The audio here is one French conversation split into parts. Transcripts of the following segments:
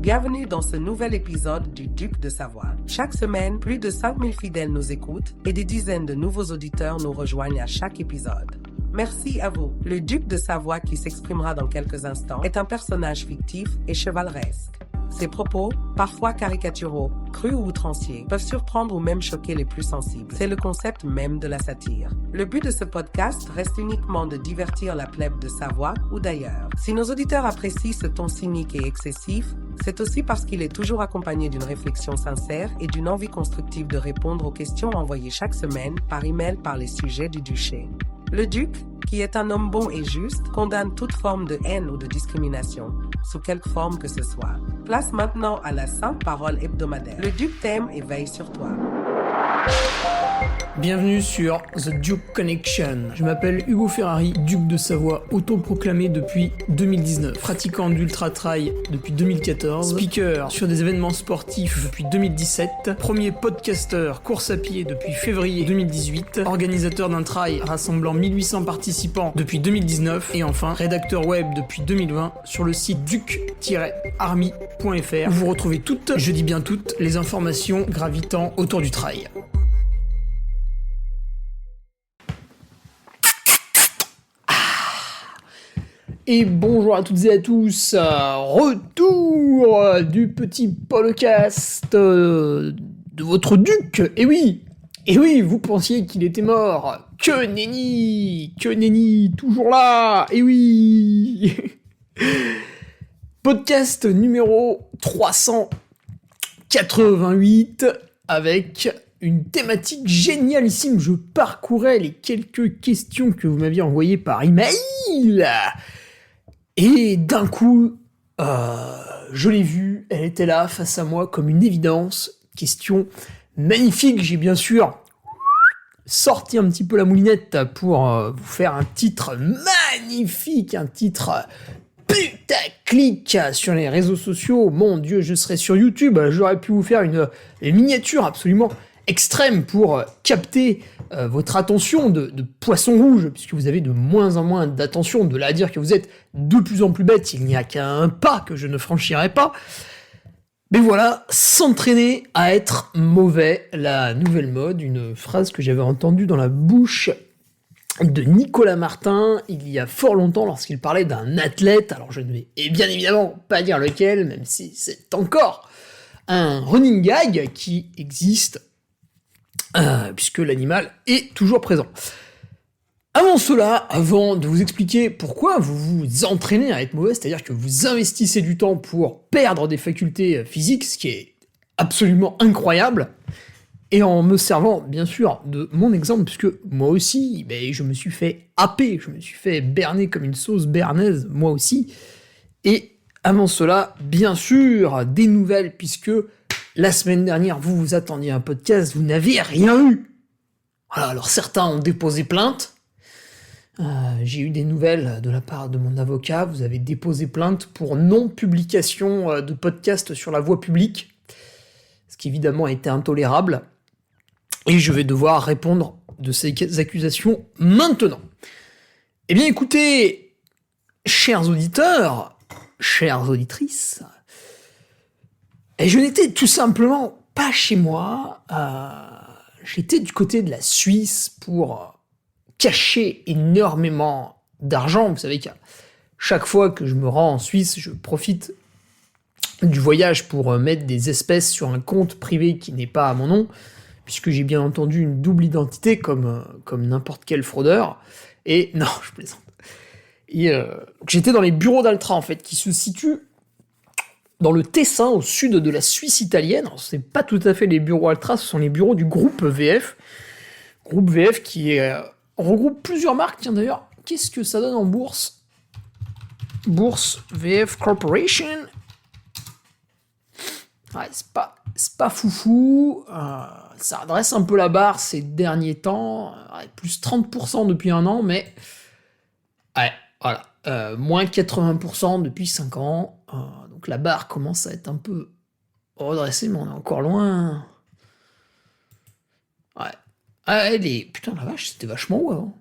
Bienvenue dans ce nouvel épisode du Duc de Savoie. Chaque semaine, plus de 5000 fidèles nous écoutent et des dizaines de nouveaux auditeurs nous rejoignent à chaque épisode. Merci à vous. Le Duc de Savoie, qui s'exprimera dans quelques instants, est un personnage fictif et chevaleresque. Ses propos, parfois caricaturaux, crus ou outranciers, peuvent surprendre ou même choquer les plus sensibles. C'est le concept même de la satire. Le but de ce podcast reste uniquement de divertir la plèbe de Savoie ou d'ailleurs. Si nos auditeurs apprécient ce ton cynique et excessif, c'est aussi parce qu'il est toujours accompagné d'une réflexion sincère et d'une envie constructive de répondre aux questions envoyées chaque semaine par email par les sujets du duché. Le duc, qui est un homme bon et juste, condamne toute forme de haine ou de discrimination, sous quelque forme que ce soit. Place maintenant à la sainte parole hebdomadaire. Le duc t'aime et veille sur toi. Bienvenue sur The Duke Connection. Je m'appelle Hugo Ferrari, duc de Savoie, autoproclamé depuis 2019, pratiquant d'ultra trail depuis 2014, speaker sur des événements sportifs depuis 2017, premier podcasteur course à pied depuis février 2018, organisateur d'un trail rassemblant 1800 participants depuis 2019 et enfin rédacteur web depuis 2020 sur le site duc-army.fr où vous retrouvez toutes, je dis bien toutes, les informations gravitant autour du trail. Et bonjour à toutes et à tous, retour du petit podcast de votre duc. Et oui, vous pensiez qu'il était mort. Que nenni, toujours là. Et oui. Podcast numéro 388 avec une thématique génialissime. Je parcourais les quelques questions que vous m'aviez envoyées par email. Et d'un coup, je l'ai vue, elle était là, face à moi, comme une évidence. Question magnifique, j'ai bien sûr sorti un petit peu la moulinette pour vous faire un titre magnifique, un titre putaclic sur les réseaux sociaux. Mon Dieu, je serais sur YouTube, j'aurais pu vous faire une miniature absolument extrême pour capter votre attention de poisson rouge, puisque vous avez de moins en moins d'attention, de là à dire que vous êtes de plus en plus bête, il n'y a qu'un pas que je ne franchirai pas. Mais voilà, s'entraîner à être mauvais, la nouvelle mode, une phrase que j'avais entendue dans la bouche de Nicolas Martin il y a fort longtemps lorsqu'il parlait d'un athlète, alors je ne vais bien évidemment pas dire lequel, même si c'est encore un running gag qui existe puisque l'animal est toujours présent. Avant cela, avant de vous expliquer pourquoi vous vous entraînez à être mauvais, c'est-à-dire que vous investissez du temps pour perdre des facultés physiques, ce qui est absolument incroyable, et en me servant bien sûr de mon exemple, puisque moi aussi, je me suis fait happer, je me suis fait berner comme une sauce béarnaise, moi aussi, et avant cela, bien sûr, des nouvelles, puisque la semaine dernière, vous attendiez un podcast, vous n'avez rien eu. Voilà, alors certains ont déposé plainte. J'ai eu des nouvelles de la part de mon avocat. Vous avez déposé plainte pour non-publication de podcast sur la voie publique. Ce qui évidemment a été intolérable. Et je vais devoir répondre de ces accusations maintenant. Eh bien écoutez, chers auditeurs, chères auditrices, et je n'étais tout simplement pas chez moi, j'étais du côté de la Suisse pour cacher énormément d'argent. Vous savez qu'à chaque fois que je me rends en Suisse, je profite du voyage pour mettre des espèces sur un compte privé qui n'est pas à mon nom, puisque j'ai bien entendu une double identité comme n'importe quel fraudeur. Et non, je plaisante. Et j'étais dans les bureaux d'Altra, en fait, qui se situent dans le Tessin, au sud de la Suisse italienne. Alors, c'est pas tout à fait les bureaux Altra, ce sont les bureaux du groupe VF. Groupe VF qui regroupe plusieurs marques. Tiens d'ailleurs, qu'est-ce que ça donne en bourse ? Bourse VF Corporation. Ouais, c'est pas foufou. Ça redresse un peu la barre ces derniers temps. Plus 30% depuis un an, mais ouais, voilà. Moins 80% depuis 5 ans. Donc la barre commence à être un peu redressée, mais on est encore loin. Ouais. Putain, la vache, c'était vachement haut avant.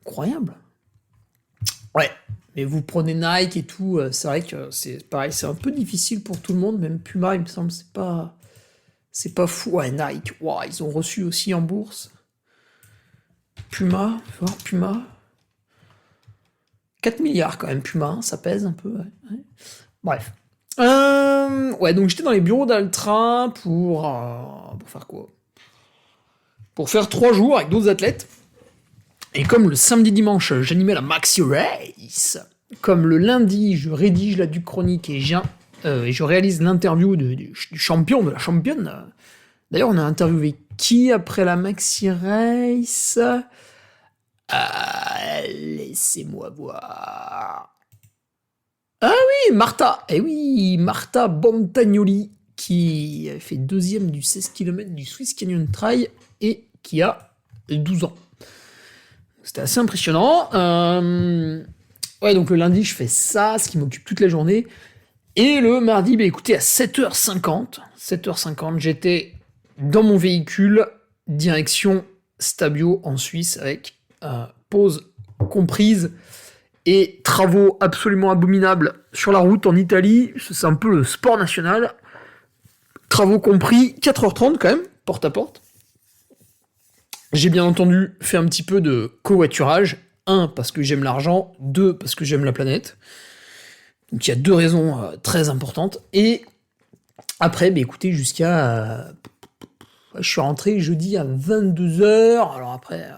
Incroyable. Ouais, mais vous prenez Nike et tout, c'est vrai que c'est pareil, c'est un peu difficile pour tout le monde, même Puma, il me semble, c'est pas fou. Ouais, Nike, wow, ils ont reçu aussi en bourse. Puma, faut voir, Puma. 4 milliards quand même, Puma, hein, ça pèse un peu. Ouais. Bref. Ouais, donc j'étais dans les bureaux d'Altra pour faire quoi? Pour faire 3 jours avec d'autres athlètes. Et comme le samedi-dimanche, j'animais la Maxi Race, comme le lundi, je rédige la Duc Chronique et je réalise l'interview du champion, de la championne. D'ailleurs, on a interviewé qui après la Maxi Race? Laissez-moi voir. Ah oui, Martha. Eh oui, Martha Bontagnoli, qui a fait 2e du 16 km du Swiss Canyon Trail et qui a 12 ans. C'était assez impressionnant. Ouais, donc le lundi, je fais ça, ce qui m'occupe toute la journée. Et le mardi, bah écoutez, à 7h50, j'étais dans mon véhicule, direction Stabio en Suisse, avec pause comprise et travaux absolument abominables sur la route en Italie. C'est un peu le sport national. Travaux compris, 4h30 quand même, porte à porte. J'ai bien entendu fait un petit peu de covoiturage. 1, parce que j'aime l'argent. 2, parce que j'aime la planète. Donc il y a 2 raisons très importantes. Et après, bah, écoutez, jusqu'à... je suis rentré jeudi à 22h. Alors après,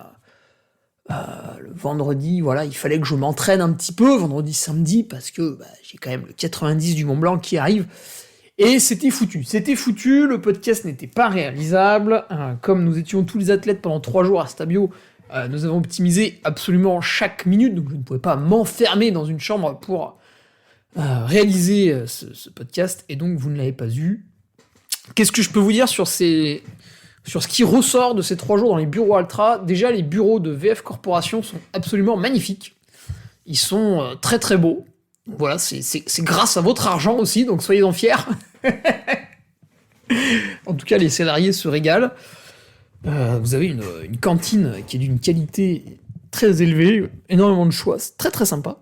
le vendredi, voilà, il fallait que je m'entraîne un petit peu, vendredi, samedi, parce que j'ai quand même le 90 du Mont Blanc qui arrive. Et c'était foutu, le podcast n'était pas réalisable. Comme nous étions tous les athlètes pendant 3 jours à Stabio, nous avons optimisé absolument chaque minute, donc je ne pouvais pas m'enfermer dans une chambre pour réaliser ce podcast, et donc vous ne l'avez pas eu. Qu'est-ce que je peux vous dire sur ce qui ressort de ces 3 jours dans les bureaux Altra? Déjà, les bureaux de VF Corporation sont absolument magnifiques. Ils sont très très beaux. Voilà, c'est grâce à votre argent aussi, donc soyez-en fiers. En tout cas, les salariés se régalent. Vous avez une cantine qui est d'une qualité très élevée, énormément de choix, c'est très très sympa.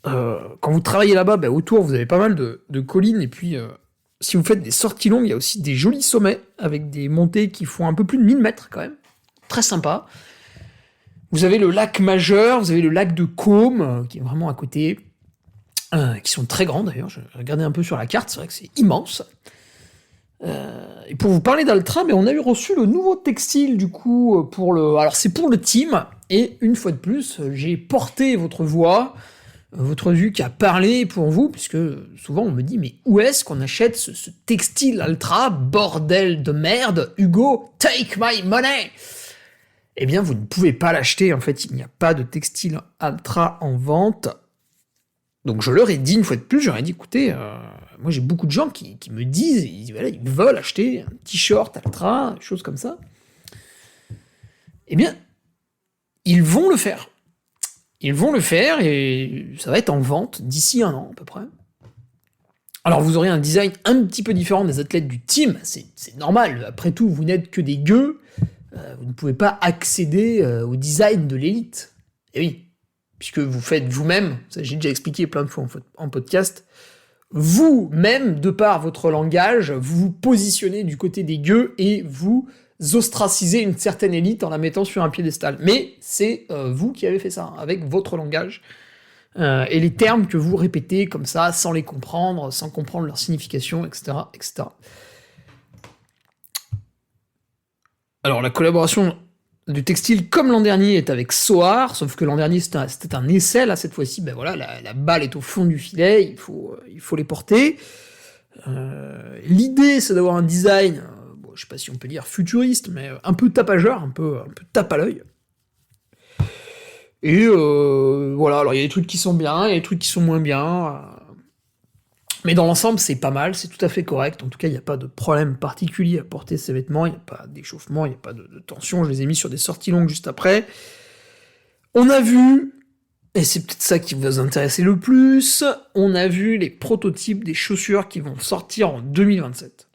Quand vous travaillez là-bas, autour, vous avez pas mal de collines, et puis si vous faites des sorties longues, il y a aussi des jolis sommets, avec des montées qui font un peu plus de 1000 mètres quand même. Très sympa. Vous avez le lac majeur, vous avez le lac de Caume, qui est vraiment à côté, qui sont très grands d'ailleurs, je regardais un peu sur la carte, c'est vrai que c'est immense. Et pour vous parler d'Altra, mais on a eu reçu le nouveau textile du coup alors c'est pour le team, et une fois de plus, j'ai porté votre voix, votre Duc a parlé pour vous, puisque souvent on me dit mais où est-ce qu'on achète ce textile Altra, bordel de merde, Hugo, take my money! Eh bien, vous ne pouvez pas l'acheter, en fait, il n'y a pas de textile Altra en vente. Donc je leur ai dit une fois de plus, j'aurais dit, écoutez, moi j'ai beaucoup de gens qui me disent, ils veulent acheter un t-shirt Altra, des choses comme ça. Eh bien, ils vont le faire. Ils vont le faire, et ça va être en vente d'ici 1 an à peu près. Alors vous aurez un design un petit peu différent des athlètes du team, c'est normal, après tout, vous n'êtes que des gueux, vous ne pouvez pas accéder au design de l'élite. Et oui, puisque vous faites vous-même, ça j'ai déjà expliqué plein de fois en podcast, vous-même, de par votre langage, vous vous positionnez du côté des gueux et vous ostracisez une certaine élite en la mettant sur un piédestal. Mais c'est vous qui avez fait ça, avec votre langage, et les termes que vous répétez comme ça, sans les comprendre, sans comprendre leur signification, etc., etc. Alors la collaboration du textile, comme l'an dernier, est avec Soar, sauf que l'an dernier c'était un essai, là cette fois-ci, voilà, la balle est au fond du filet, il faut les porter. L'idée c'est d'avoir un design, je sais pas si on peut dire futuriste, mais un peu tapageur, un peu tape à l'œil. Et voilà, alors il y a des trucs qui sont bien, il y a des trucs qui sont moins bien, mais dans l'ensemble c'est pas mal, c'est tout à fait correct, en tout cas il n'y a pas de problème particulier à porter ces vêtements, il n'y a pas d'échauffement, il n'y a pas de tension, je les ai mis sur des sorties longues juste après. On a vu, et c'est peut-être ça qui va vous intéresser le plus, on a vu les prototypes des chaussures qui vont sortir en 2027.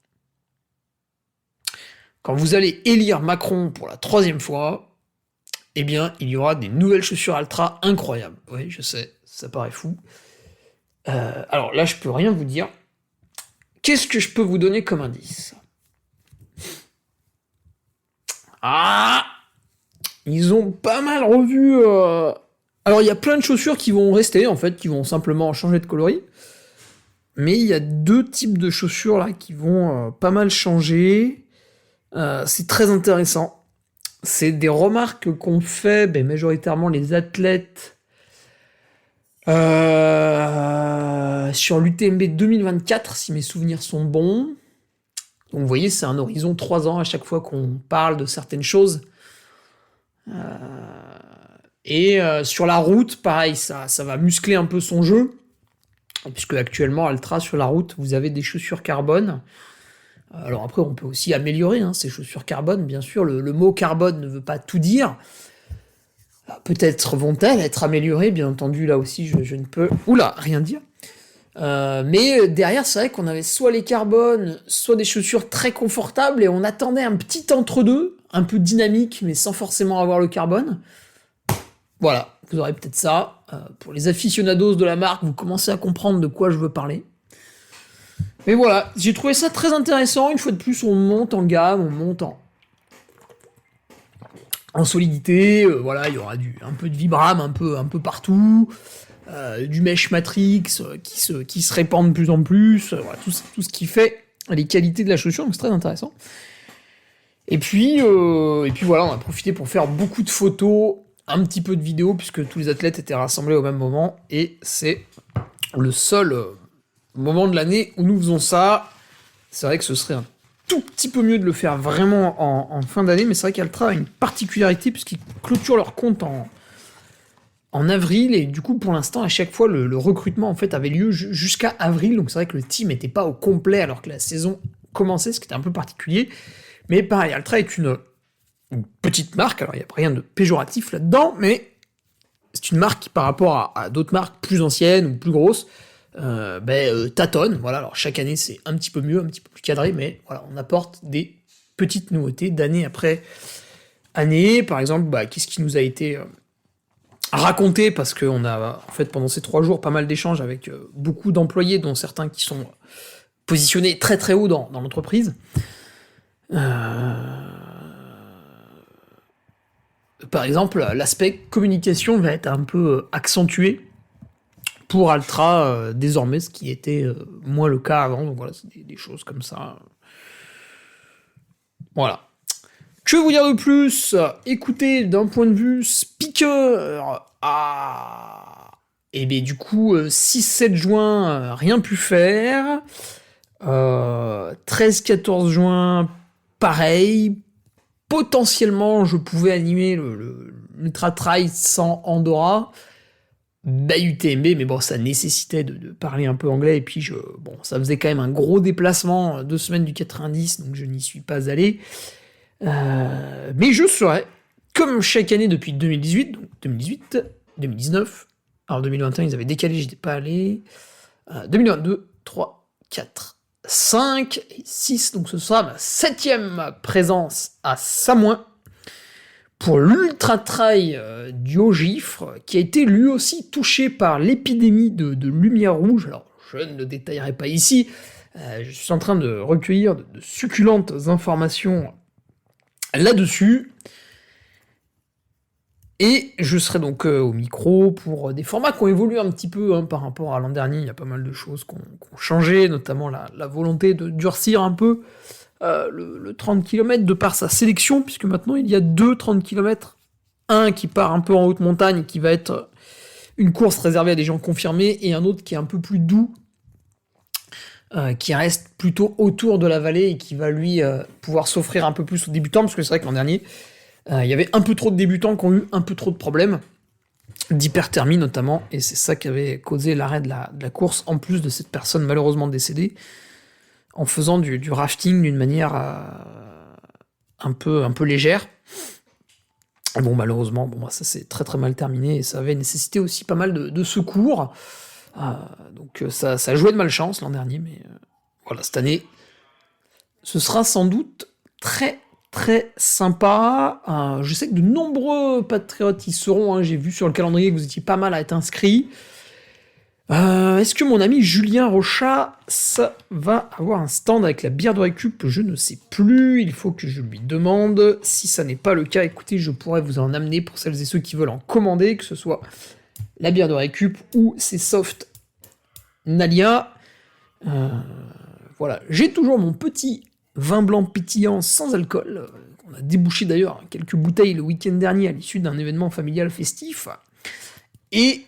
Quand vous allez élire Macron pour la 3e fois, eh bien, il y aura des nouvelles chaussures Altra incroyables. Oui, je sais, ça paraît fou. Alors là, je peux rien vous dire. Qu'est-ce que je peux vous donner comme indice? Ah! Ils ont pas mal revu... Alors, il y a plein de chaussures qui vont rester, en fait, qui vont simplement changer de coloris. Mais il y a 2 types de chaussures, là, qui vont pas mal changer. C'est très intéressant. C'est des remarques qu'ont fait majoritairement les athlètes sur l'UTMB 2024, si mes souvenirs sont bons. Donc vous voyez, c'est un horizon 3 ans à chaque fois qu'on parle de certaines choses. Et sur la route, pareil, ça va muscler un peu son jeu, puisque actuellement, Altra, sur la route, vous avez des chaussures carbone. Alors après, on peut aussi améliorer ces chaussures carbone, bien sûr. Le mot carbone ne veut pas tout dire. Peut-être vont-elles être améliorées, bien entendu, là aussi, je ne peux... Oula, rien dire. Mais derrière, c'est vrai qu'on avait soit les carbones, soit des chaussures très confortables, et on attendait un petit entre-deux, un peu dynamique, mais sans forcément avoir le carbone. Voilà, vous aurez peut-être ça. Pour les aficionados de la marque, vous commencez à comprendre de quoi je veux parler. Mais voilà, j'ai trouvé ça très intéressant. Une fois de plus, on monte en gamme, on monte en solidité. Voilà, il y aura un peu de Vibram un peu partout. Du mesh matrix qui se répand de plus en plus. Voilà, tout ce qui fait les qualités de la chaussure, donc c'est très intéressant. Et puis voilà, on a profité pour faire beaucoup de photos, un petit peu de vidéos, puisque tous les athlètes étaient rassemblés au même moment, et c'est le seul moment de l'année où nous faisons ça. C'est vrai que ce serait un tout petit peu mieux de le faire vraiment en fin d'année, mais c'est vrai qu'Altra a une particularité, puisqu'ils clôturent leur compte en avril, et du coup, pour l'instant, à chaque fois, le recrutement, en fait, avait lieu jusqu'à avril, donc c'est vrai que le team n'était pas au complet alors que la saison commençait, ce qui était un peu particulier. Mais pareil, Altra est une petite marque, alors il n'y a rien de péjoratif là-dedans, mais c'est une marque qui, par rapport à d'autres marques plus anciennes ou plus grosses, tâtonne. Voilà, alors chaque année, c'est un petit peu mieux, un petit peu plus cadré, mais voilà, on apporte des petites nouveautés d'année après année. Par exemple, qu'est-ce qui nous a été raconté, parce qu'on a, en fait, pendant ces 3 jours, pas mal d'échanges avec beaucoup d'employés, dont certains qui sont positionnés très très haut dans l'entreprise. Par exemple, l'aspect communication va être un peu accentué pour Altra désormais, ce qui était moins le cas avant. Donc voilà, c'est des choses comme ça. Voilà. Que vous dire de plus? Écoutez, d'un point de vue speaker, et bien du coup, 6-7 juin, rien pu faire. 13-14 juin, pareil. Potentiellement, je pouvais animer l'Ultra Trail sans Andorra. UTMB, mais bon, ça nécessitait de parler un peu anglais, et puis ça faisait quand même un gros déplacement, 2 semaines du 90, donc je n'y suis pas allé. Mais je serai, comme chaque année depuis 2018, donc 2018, 2019, alors 2021 ils avaient décalé, j'étais pas allé, 2022, 3, 4, 5 et 6, donc ce sera ma 7e présence à Samoin pour l'Ultra Trail du Haut-Gifre, qui a été lui aussi touché par l'épidémie de lumière rouge. Alors je ne détaillerai pas ici, je suis en train de recueillir de succulentes informations là-dessus, et je serai donc au micro pour des formats qui ont évolué un petit peu par rapport à l'an dernier. Il y a pas mal de choses qui ont changé, notamment la volonté de durcir un peu le 30 km de par sa sélection, puisque maintenant il y a 2 30 km, un qui part un peu en haute montagne, qui va être une course réservée à des gens confirmés, et un autre qui est un peu plus doux, qui reste plutôt autour de la vallée, et qui va lui pouvoir s'offrir un peu plus aux débutants, parce que c'est vrai que l'an dernier, il y avait un peu trop de débutants qui ont eu un peu trop de problèmes, d'hyperthermie notamment, et c'est ça qui avait causé l'arrêt de la course, en plus de cette personne malheureusement décédée, en faisant du rafting d'une manière un peu légère. Bon, malheureusement, ça s'est très très mal terminé, et ça avait nécessité aussi pas mal de secours. Donc ça jouait de malchance l'an dernier, mais voilà, cette année, ce sera sans doute très très sympa. Je sais que de nombreux patriotes y seront. J'ai vu sur le calendrier que vous étiez pas mal à être inscrits. Est-ce que mon ami Julien Rochat va avoir un stand avec la bière de récup? Je ne sais plus, il faut que je lui demande. Si ça n'est pas le cas, écoutez, je pourrais vous en amener pour celles et ceux qui veulent en commander, que ce soit la bière de récup ou ces soft Nalia. Voilà, j'ai toujours mon petit vin blanc pétillant sans alcool. On a débouché d'ailleurs quelques bouteilles le week-end dernier à l'issue d'un événement familial festif. Et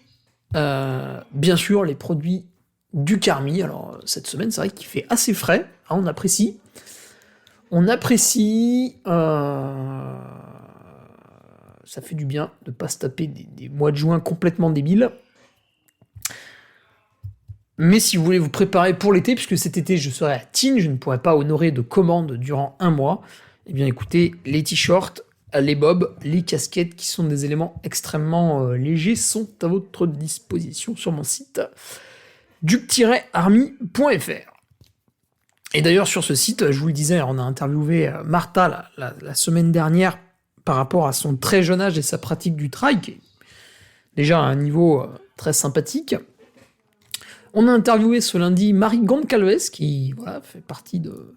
bien sûr, les produits du Carmi. Alors, cette semaine, c'est vrai qu'il fait assez frais. On apprécie. Ça fait du bien de ne pas se taper des mois de juin complètement débiles. Mais si vous voulez vous préparer pour l'été, puisque cet été, je serai à Tignes, je ne pourrai pas honorer de commandes durant 1 mois, eh bien, écoutez, les t-shirts, les bobs, les casquettes, qui sont des éléments extrêmement légers, sont à votre disposition sur mon site duc-army.fr. Et d'ailleurs, sur ce site, je vous le disais, on a interviewé Martha la semaine dernière par rapport à son très jeune âge et sa pratique du trail, qui est déjà à un niveau très sympathique. On a interviewé ce lundi Marie Goncalves, qui fait partie de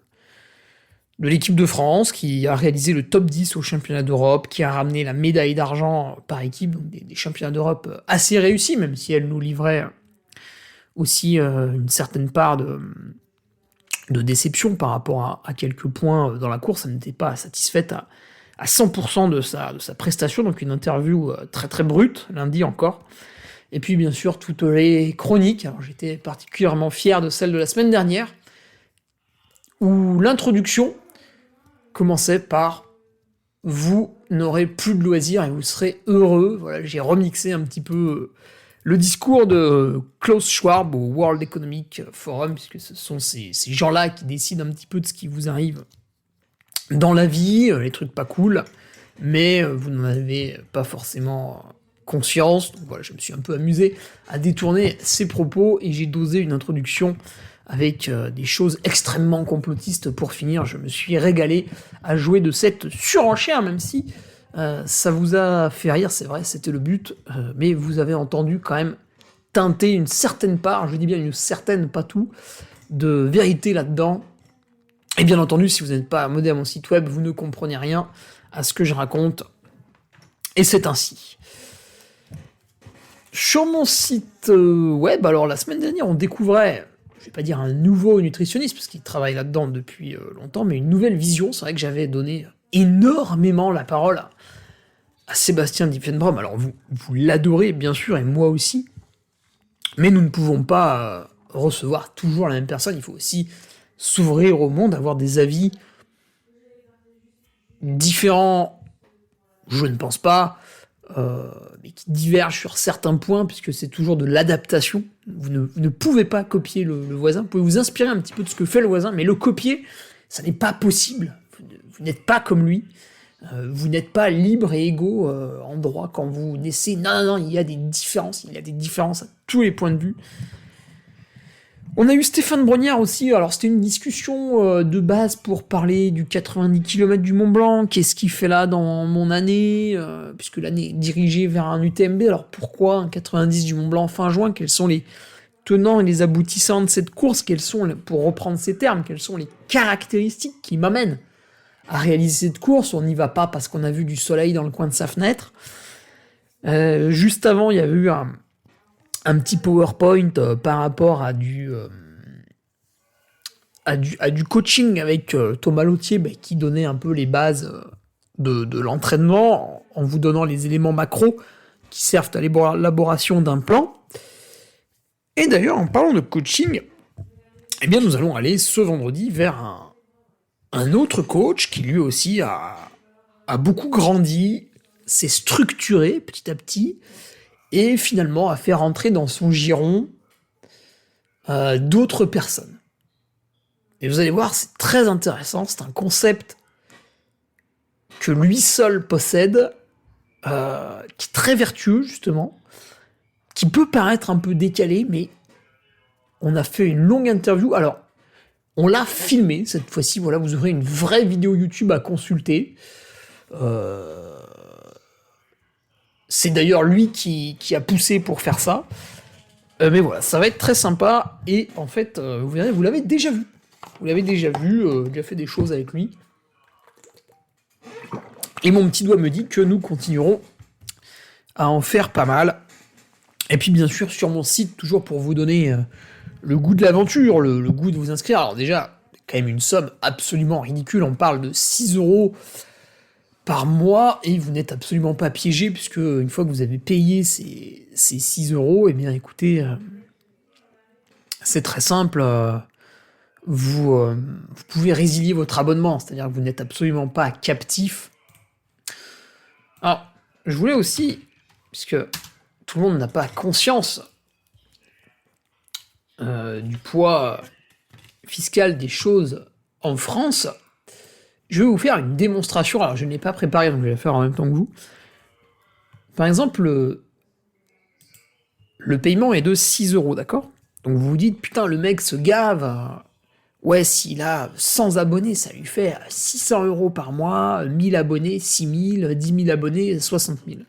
l'équipe de France, qui a réalisé le top 10 au championnat d'Europe, qui a ramené la médaille d'argent par équipe, donc des championnats d'Europe assez réussis, même si elle nous livrait aussi une certaine part de déception par rapport à quelques points dans la course. Elle n'était pas satisfaite à 100% de sa prestation, donc une interview très très brute, lundi encore. Et puis bien sûr toutes les chroniques. Alors j'étais particulièrement fier de celle de la semaine dernière, où l'introduction commençait par « Vous n'aurez plus de loisirs et vous serez heureux ». Voilà, j'ai remixé un petit peu le discours de Klaus Schwab au World Economic Forum, puisque ce sont ces gens-là qui décident un petit peu de ce qui vous arrive dans la vie, les trucs pas cool, mais vous n'en avez pas forcément conscience. Donc voilà, je me suis un peu amusé à détourner ces propos et j'ai dosé une introduction avec des choses extrêmement complotistes pour finir. Je me suis régalé à jouer de cette surenchère, même si ça vous a fait rire, c'est vrai, c'était le but, mais vous avez entendu quand même teinter une certaine part, je dis bien une certaine, pas tout, de vérité là-dedans. Et bien entendu, si vous n'êtes pas abonné à mon site web, vous ne comprenez rien à ce que je raconte, et c'est ainsi. Sur mon site web, alors la semaine dernière, on découvrait, je vais pas dire un nouveau nutritionniste, parce qu'il travaille là-dedans depuis longtemps, mais une nouvelle vision. C'est vrai que j'avais donné énormément la parole à Sébastien Diffenbrom. Alors vous l'adorez, bien sûr, et moi aussi, mais nous ne pouvons pas recevoir toujours la même personne. Il faut aussi s'ouvrir au monde, avoir des avis différents, je ne pense pas, mais qui divergent sur certains points, puisque c'est toujours de l'adaptation. Vous ne pouvez pas copier le voisin. Vous pouvez vous inspirer un petit peu de ce que fait le voisin, mais le copier, ça n'est pas possible. Vous n'êtes pas comme lui. Vous n'êtes pas libre et égaux en droit quand vous naissez. Non, il y a des différences. Il y a des différences à tous les points de vue. On a eu Stéphane Brognard aussi. Alors c'était une discussion de base pour parler du 90 km du Mont Blanc. Qu'est-ce qu'il fait là dans mon année, puisque l'année est dirigée vers un UTMB. Alors pourquoi un 90 du Mont Blanc fin juin? Quels sont les tenants et les aboutissants de cette course? Quels sont, pour reprendre ces termes, quelles sont les caractéristiques qui m'amènent à réaliser cette course? On n'y va pas parce qu'on a vu du soleil dans le coin de sa fenêtre. Juste avant, il y a eu un petit PowerPoint par rapport à du coaching avec Thomas Lautier, qui donnait un peu les bases de l'entraînement en vous donnant les éléments macro qui servent à l'élaboration d'un plan. Et d'ailleurs, en parlant de coaching, eh bien, nous allons aller ce vendredi vers un autre coach qui lui aussi a beaucoup grandi, s'est structuré petit à petit, et finalement a fait rentrer dans son giron d'autres personnes. Et vous allez voir, c'est très intéressant, c'est un concept que lui seul possède, qui est très vertueux justement, qui peut paraître un peu décalé, mais on a fait une longue interview. Alors, On l'a filmé cette fois-ci, voilà, vous aurez une vraie vidéo YouTube à consulter. C'est d'ailleurs lui qui a poussé pour faire ça. Mais voilà, ça va être très sympa, et en fait, vous verrez, vous l'avez déjà vu. Vous l'avez déjà vu, déjà fait des choses avec lui. Et mon petit doigt me dit que nous continuerons à en faire pas mal. Et puis bien sûr, sur mon site, toujours pour vous donner le goût de l'aventure, le goût de vous inscrire. Alors déjà, quand même une somme absolument ridicule, on parle de 6 € par mois, et vous n'êtes absolument pas piégé, puisque une fois que vous avez payé ces 6 €, eh bien écoutez, c'est très simple, vous pouvez résilier votre abonnement, c'est-à-dire que vous n'êtes absolument pas captif. Alors, je voulais aussi, puisque tout le monde n'a pas conscience du poids fiscal des choses en France, je vais vous faire une démonstration. Alors, je ne l'ai pas préparée, donc je vais la faire en même temps que vous. Par exemple, le paiement est de 6 €, d'accord? Donc vous vous dites, putain, le mec se gave. Ouais, s'il a 100 abonnés, ça lui fait 600 € par mois, 1000 abonnés, 6000, 10 000 abonnés, 60 000.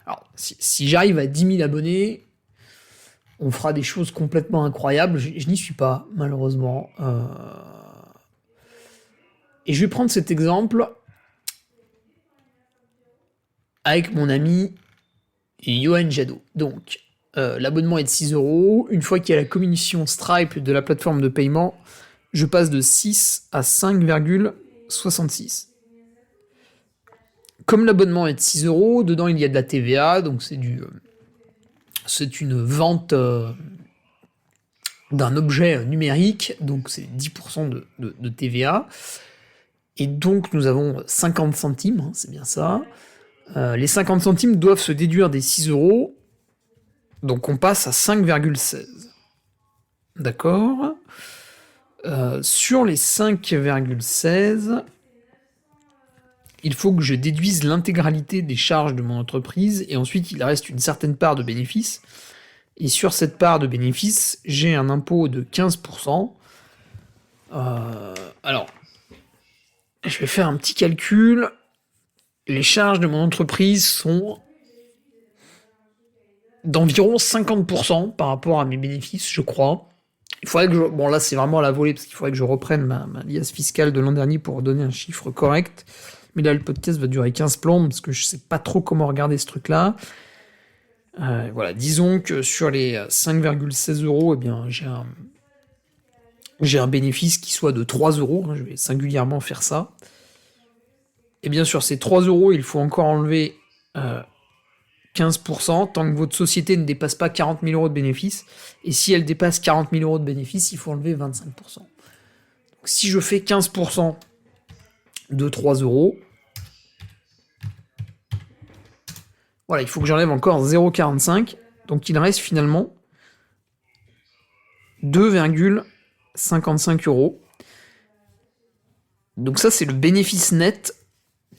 Alors, si j'arrive à 10 000 abonnés, on fera des choses complètement incroyables. Je n'y suis pas, malheureusement. Et je vais prendre cet exemple avec mon ami Johan Jadot. Donc, l'abonnement est de 6 €. Une fois qu'il y a la commission Stripe de la plateforme de paiement, je passe de 6 à 5,66. Comme l'abonnement est de 6 €, dedans il y a de la TVA, donc c'est une vente d'un objet numérique, donc c'est 10% de TVA. Et donc nous avons 50 centimes, hein, c'est bien ça. Les 50 centimes doivent se déduire des 6 €, donc on passe à 5,16. D'accord. Sur les 5,16, il faut que je déduise l'intégralité des charges de mon entreprise, et ensuite il reste une certaine part de bénéfice. Et sur cette part de bénéfice, j'ai un impôt de 15%. Alors, je vais faire un petit calcul. Les charges de mon entreprise sont d'environ 50% par rapport à mes bénéfices, je crois. Il faudrait que bon, là c'est vraiment à la volée, parce qu'il faudrait que je reprenne ma liasse fiscale de l'an dernier pour donner un chiffre correct. Mais là, le podcast va durer 15 plombes, parce que je sais pas trop comment regarder ce truc-là. Voilà, disons que sur les 5,16 €, eh bien, j'ai un bénéfice qui soit de 3 €, hein, je vais singulièrement faire ça. Et bien sur ces 3 €, il faut encore enlever 15%, tant que votre société ne dépasse pas 40 000 € de bénéfices. Et si elle dépasse 40 000 € de bénéfices, il faut enlever 25%. Donc si je fais 15% de 3 €, voilà, il faut que j'enlève encore 0,45, donc il reste finalement 2,55 €. Donc ça, c'est le bénéfice net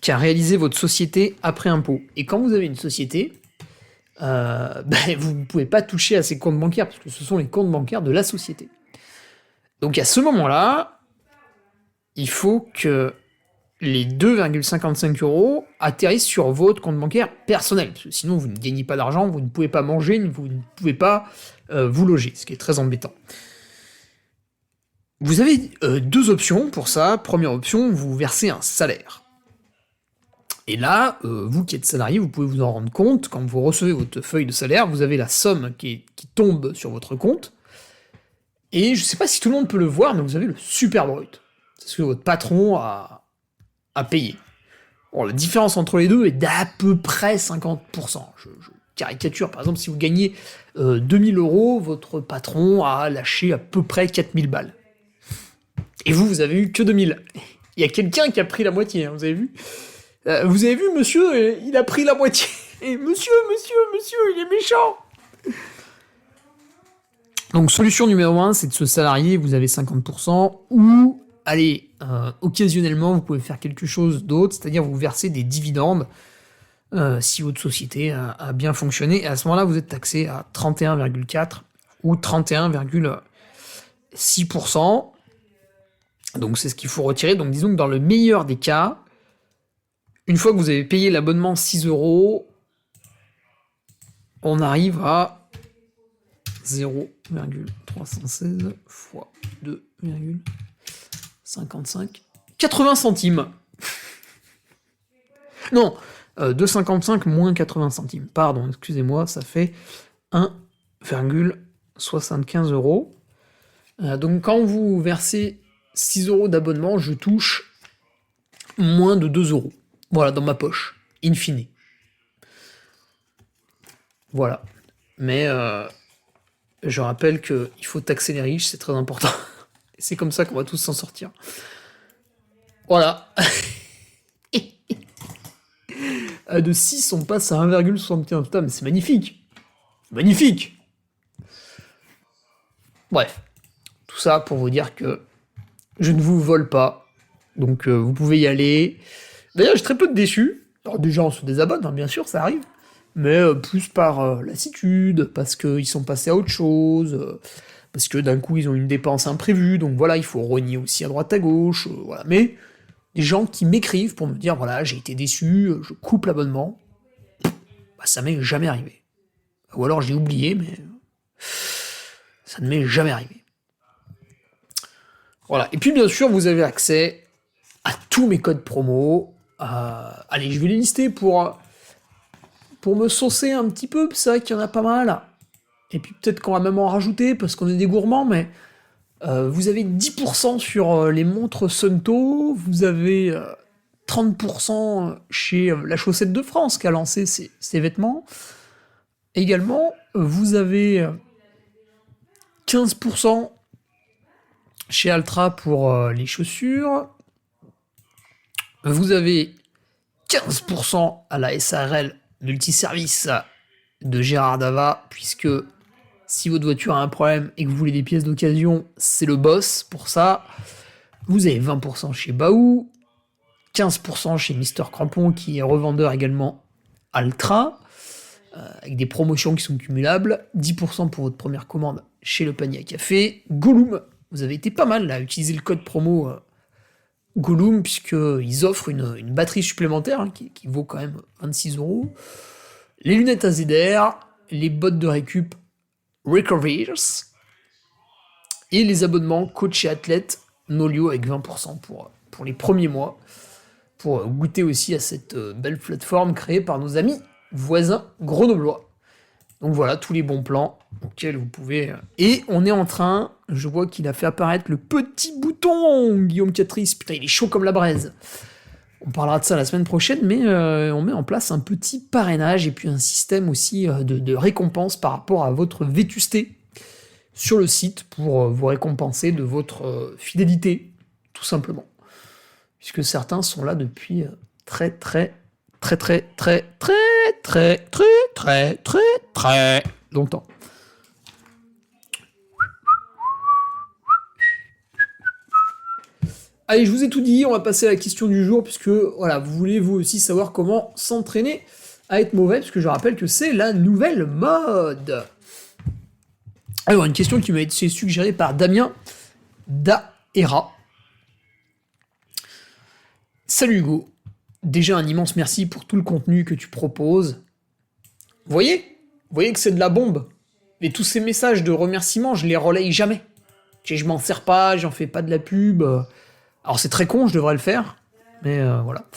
qu'a réalisé votre société après impôt. Et quand vous avez une société, vous ne pouvez pas toucher à ces comptes bancaires, parce que ce sont les comptes bancaires de la société. Donc à ce moment-là, il faut que les 2,55 € atterrissent sur votre compte bancaire personnel, parce que sinon vous ne gagnez pas d'argent, vous ne pouvez pas manger, vous ne pouvez pas vous loger, ce qui est très embêtant. Vous avez deux options pour ça. Première option, vous versez un salaire. Et là, vous qui êtes salarié, vous pouvez vous en rendre compte, quand vous recevez votre feuille de salaire, vous avez la somme qui tombe sur votre compte, et je ne sais pas si tout le monde peut le voir, mais vous avez le super brut. C'est ce que votre patron a payé. Bon, la différence entre les deux est d'à peu près 50%. Je caricature, par exemple, si vous gagnez 2000 €, votre patron a lâché à peu près 4000 balles. Et vous avez eu que 2000. Il y a quelqu'un qui a pris la moitié, hein, vous avez vu ? Vous avez vu, monsieur, il a pris la moitié. Et monsieur, il est méchant. Donc, solution numéro 1, c'est de se salarier, vous avez 50%, ou, allez, occasionnellement, vous pouvez faire quelque chose d'autre, c'est-à-dire vous verser des dividendes, si votre société a bien fonctionné, et à ce moment-là, vous êtes taxé à 31,4 ou 31,6%. Donc c'est ce qu'il faut retirer. Donc disons que dans le meilleur des cas, une fois que vous avez payé l'abonnement 6 €, on arrive à 0,316 fois 2,55 80 centimes. Non, 2,55 moins 80 centimes. Pardon, excusez-moi, ça fait 1,75 €. Donc quand vous versez 6 € d'abonnement, je touche moins de 2 €. Voilà, dans ma poche, in fine. Voilà. Mais je rappelle qu'il faut taxer les riches, c'est très important. Et c'est comme ça qu'on va tous s'en sortir. Voilà. De 6, on passe à 1,75. Putain, mais c'est magnifique. Magnifique. Bref. Tout ça pour vous dire que je ne vous vole pas. Donc vous pouvez y aller. D'ailleurs, j'ai très peu de déçus. Alors, déjà, on se désabonne, hein, bien sûr, ça arrive. Mais plus par lassitude, parce qu'ils sont passés à autre chose, parce que d'un coup, ils ont une dépense imprévue. Donc voilà, il faut rogner aussi à droite à gauche. Voilà. Mais des gens qui m'écrivent pour me dire, voilà, j'ai été déçu, je coupe l'abonnement. Bah, ça m'est jamais arrivé. Ou alors j'ai oublié, mais ça ne m'est jamais arrivé. Voilà. Et puis bien sûr, vous avez accès à tous mes codes promo. Allez, je vais les lister pour me saucer un petit peu, c'est vrai qu'il y en a pas mal. Et puis peut-être qu'on va même en rajouter, parce qu'on est des gourmands, mais vous avez 10% sur les montres Sunto, vous avez 30% chez La Chaussette de France, qui a lancé ses vêtements. Également, vous avez 15% chez Altra pour les chaussures. Vous avez 15% à la SARL multiservice de Gérard Dava, puisque si votre voiture a un problème et que vous voulez des pièces d'occasion, c'est le boss pour ça. Vous avez 20% chez Baou, 15% chez Mister Crampon, qui est revendeur également Altra, avec des promotions qui sont cumulables, 10% pour votre première commande chez Le Panier à Café. Gollum, vous avez été pas mal là, à utiliser le code promo Gollum, puisqu'ils offrent une batterie supplémentaire, hein, qui vaut quand même 26 €. Les lunettes AZR, les bottes de récup Recoveries, et les abonnements coach et athlète Nolio avec 20% pour les premiers mois, pour goûter aussi à cette belle plateforme créée par nos amis voisins grenoblois. Donc voilà, tous les bons plans auxquels vous pouvez... Et on est en train, je vois qu'il a fait apparaître le petit bouton, Guillaume Catrice, putain il est chaud comme la braise. On parlera de ça la semaine prochaine, mais on met en place un petit parrainage et puis un système aussi de récompense par rapport à votre vétusté sur le site pour vous récompenser de votre fidélité, tout simplement. Puisque certains sont là depuis très longtemps. Allez, je vous ai tout dit, on va passer à la question du jour, puisque voilà, vous voulez vous aussi savoir comment s'entraîner à être mauvais, parce que je rappelle que c'est la nouvelle mode. Alors, une question qui m'a été suggérée par Damien Daera. Salut Hugo, déjà un immense merci pour tout le contenu que tu proposes. Vous voyez que c'est de la bombe. Mais tous ces messages de remerciements, je les relaye jamais. Je m'en sers pas, j'en fais pas de la pub. Alors c'est très con, je devrais le faire, mais voilà.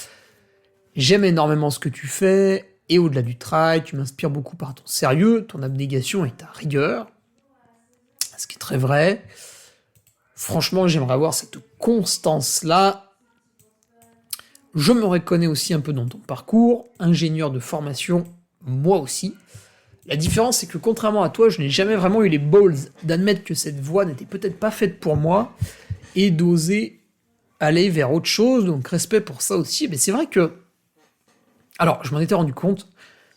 J'aime énormément ce que tu fais, et au-delà du travail, tu m'inspires beaucoup par ton sérieux, ton abnégation et ta rigueur. Ce qui est très vrai. Franchement, j'aimerais avoir cette constance-là. Je me reconnais aussi un peu dans ton parcours, ingénieur de formation, moi aussi. La différence, c'est que contrairement à toi, je n'ai jamais vraiment eu les balls d'admettre que cette voie n'était peut-être pas faite pour moi, et d'oser aller vers autre chose, donc respect pour ça aussi. Mais c'est vrai que... Alors, je m'en étais rendu compte,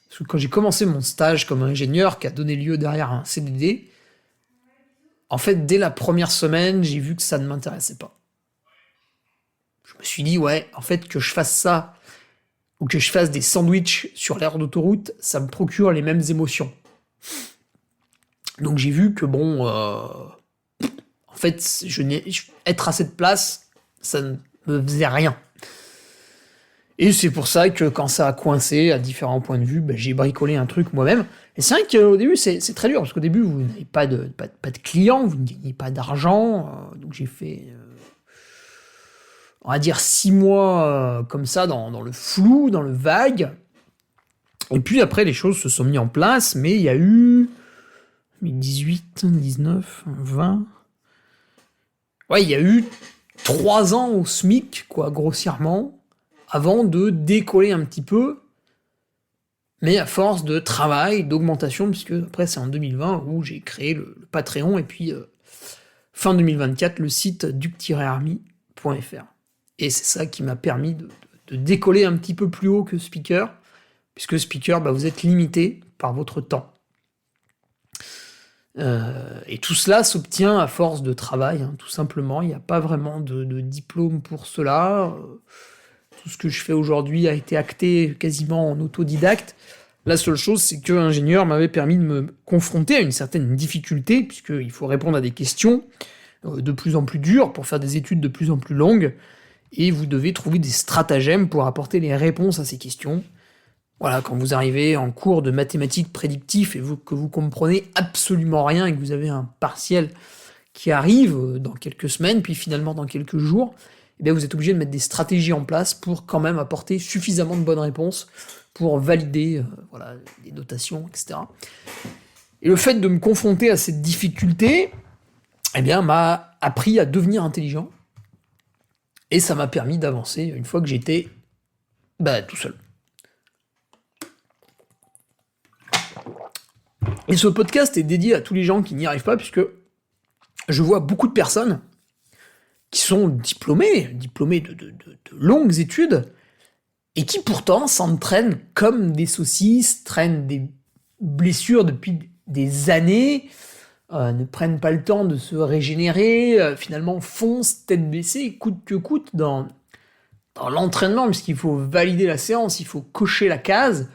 parce que quand j'ai commencé mon stage comme ingénieur, qui a donné lieu derrière un CDD, en fait, dès la première semaine, j'ai vu que ça ne m'intéressait pas. Je me suis dit, ouais, en fait, que je fasse ça, ou que je fasse des sandwichs sur l'aire d'autoroute, ça me procure les mêmes émotions. Donc j'ai vu que bon... en fait, être à cette place, Ça ne me faisait rien. Et c'est pour ça que quand ça a coincé à différents points de vue, j'ai bricolé un truc moi-même. Et c'est vrai qu'au début, c'est très dur, parce qu'au début, vous n'avez pas de clients, vous ne gagnez pas d'argent. Donc j'ai fait, on va dire, 6 mois comme ça, dans le flou, dans le vague. Et puis après, les choses se sont mises en place, mais il y a eu 2018, 19, 20... Ouais, il y a eu 3 ans au SMIC, quoi, grossièrement, avant de décoller un petit peu, mais à force de travail, d'augmentation, puisque après c'est en 2020 où j'ai créé le Patreon, et puis fin 2024, le site duc-army.fr. Et c'est ça qui m'a permis de décoller un petit peu plus haut que Speaker, puisque Speaker, vous êtes limité par votre temps. Et tout cela s'obtient à force de travail, tout simplement. Il n'y a pas vraiment de diplôme pour cela. Tout ce que je fais aujourd'hui a été acté quasiment en autodidacte. La seule chose, c'est que ingénieur m'avait permis de me confronter à une certaine difficulté, puisqu'il faut répondre à des questions de plus en plus dures pour faire des études de plus en plus longues, et vous devez trouver des stratagèmes pour apporter les réponses à ces questions. Voilà, quand vous arrivez en cours de mathématiques prédictives et que vous comprenez absolument rien et que vous avez un partiel qui arrive dans quelques semaines, puis finalement dans quelques jours, vous êtes obligé de mettre des stratégies en place pour quand même apporter suffisamment de bonnes réponses pour valider les notations, etc. Et le fait de me confronter à cette difficulté, m'a appris à devenir intelligent, et ça m'a permis d'avancer une fois que j'étais tout seul. Et ce podcast est dédié à tous les gens qui n'y arrivent pas, puisque je vois beaucoup de personnes qui sont diplômés de longues études, et qui pourtant s'entraînent comme des saucisses, traînent des blessures depuis des années, ne prennent pas le temps de se régénérer, finalement foncent tête baissée, coûte que coûte, dans l'entraînement, puisqu'il faut valider la séance, il faut cocher la case.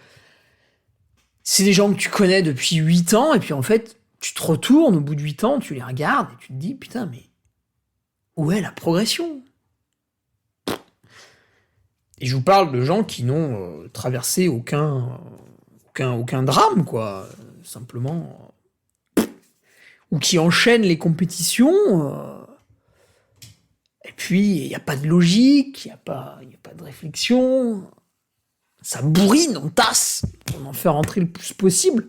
C'est des gens que tu connais depuis 8 ans, et puis en fait, tu te retournes au bout de 8 ans, tu les regardes, et tu te dis, putain, mais où est la progression ? Et je vous parle de gens qui n'ont traversé aucun drame, quoi, simplement, ou qui enchaînent les compétitions, et puis il n'y a pas de logique, il n'y a pas de réflexion, ça bourrine, on tasse, on en fait rentrer le plus possible,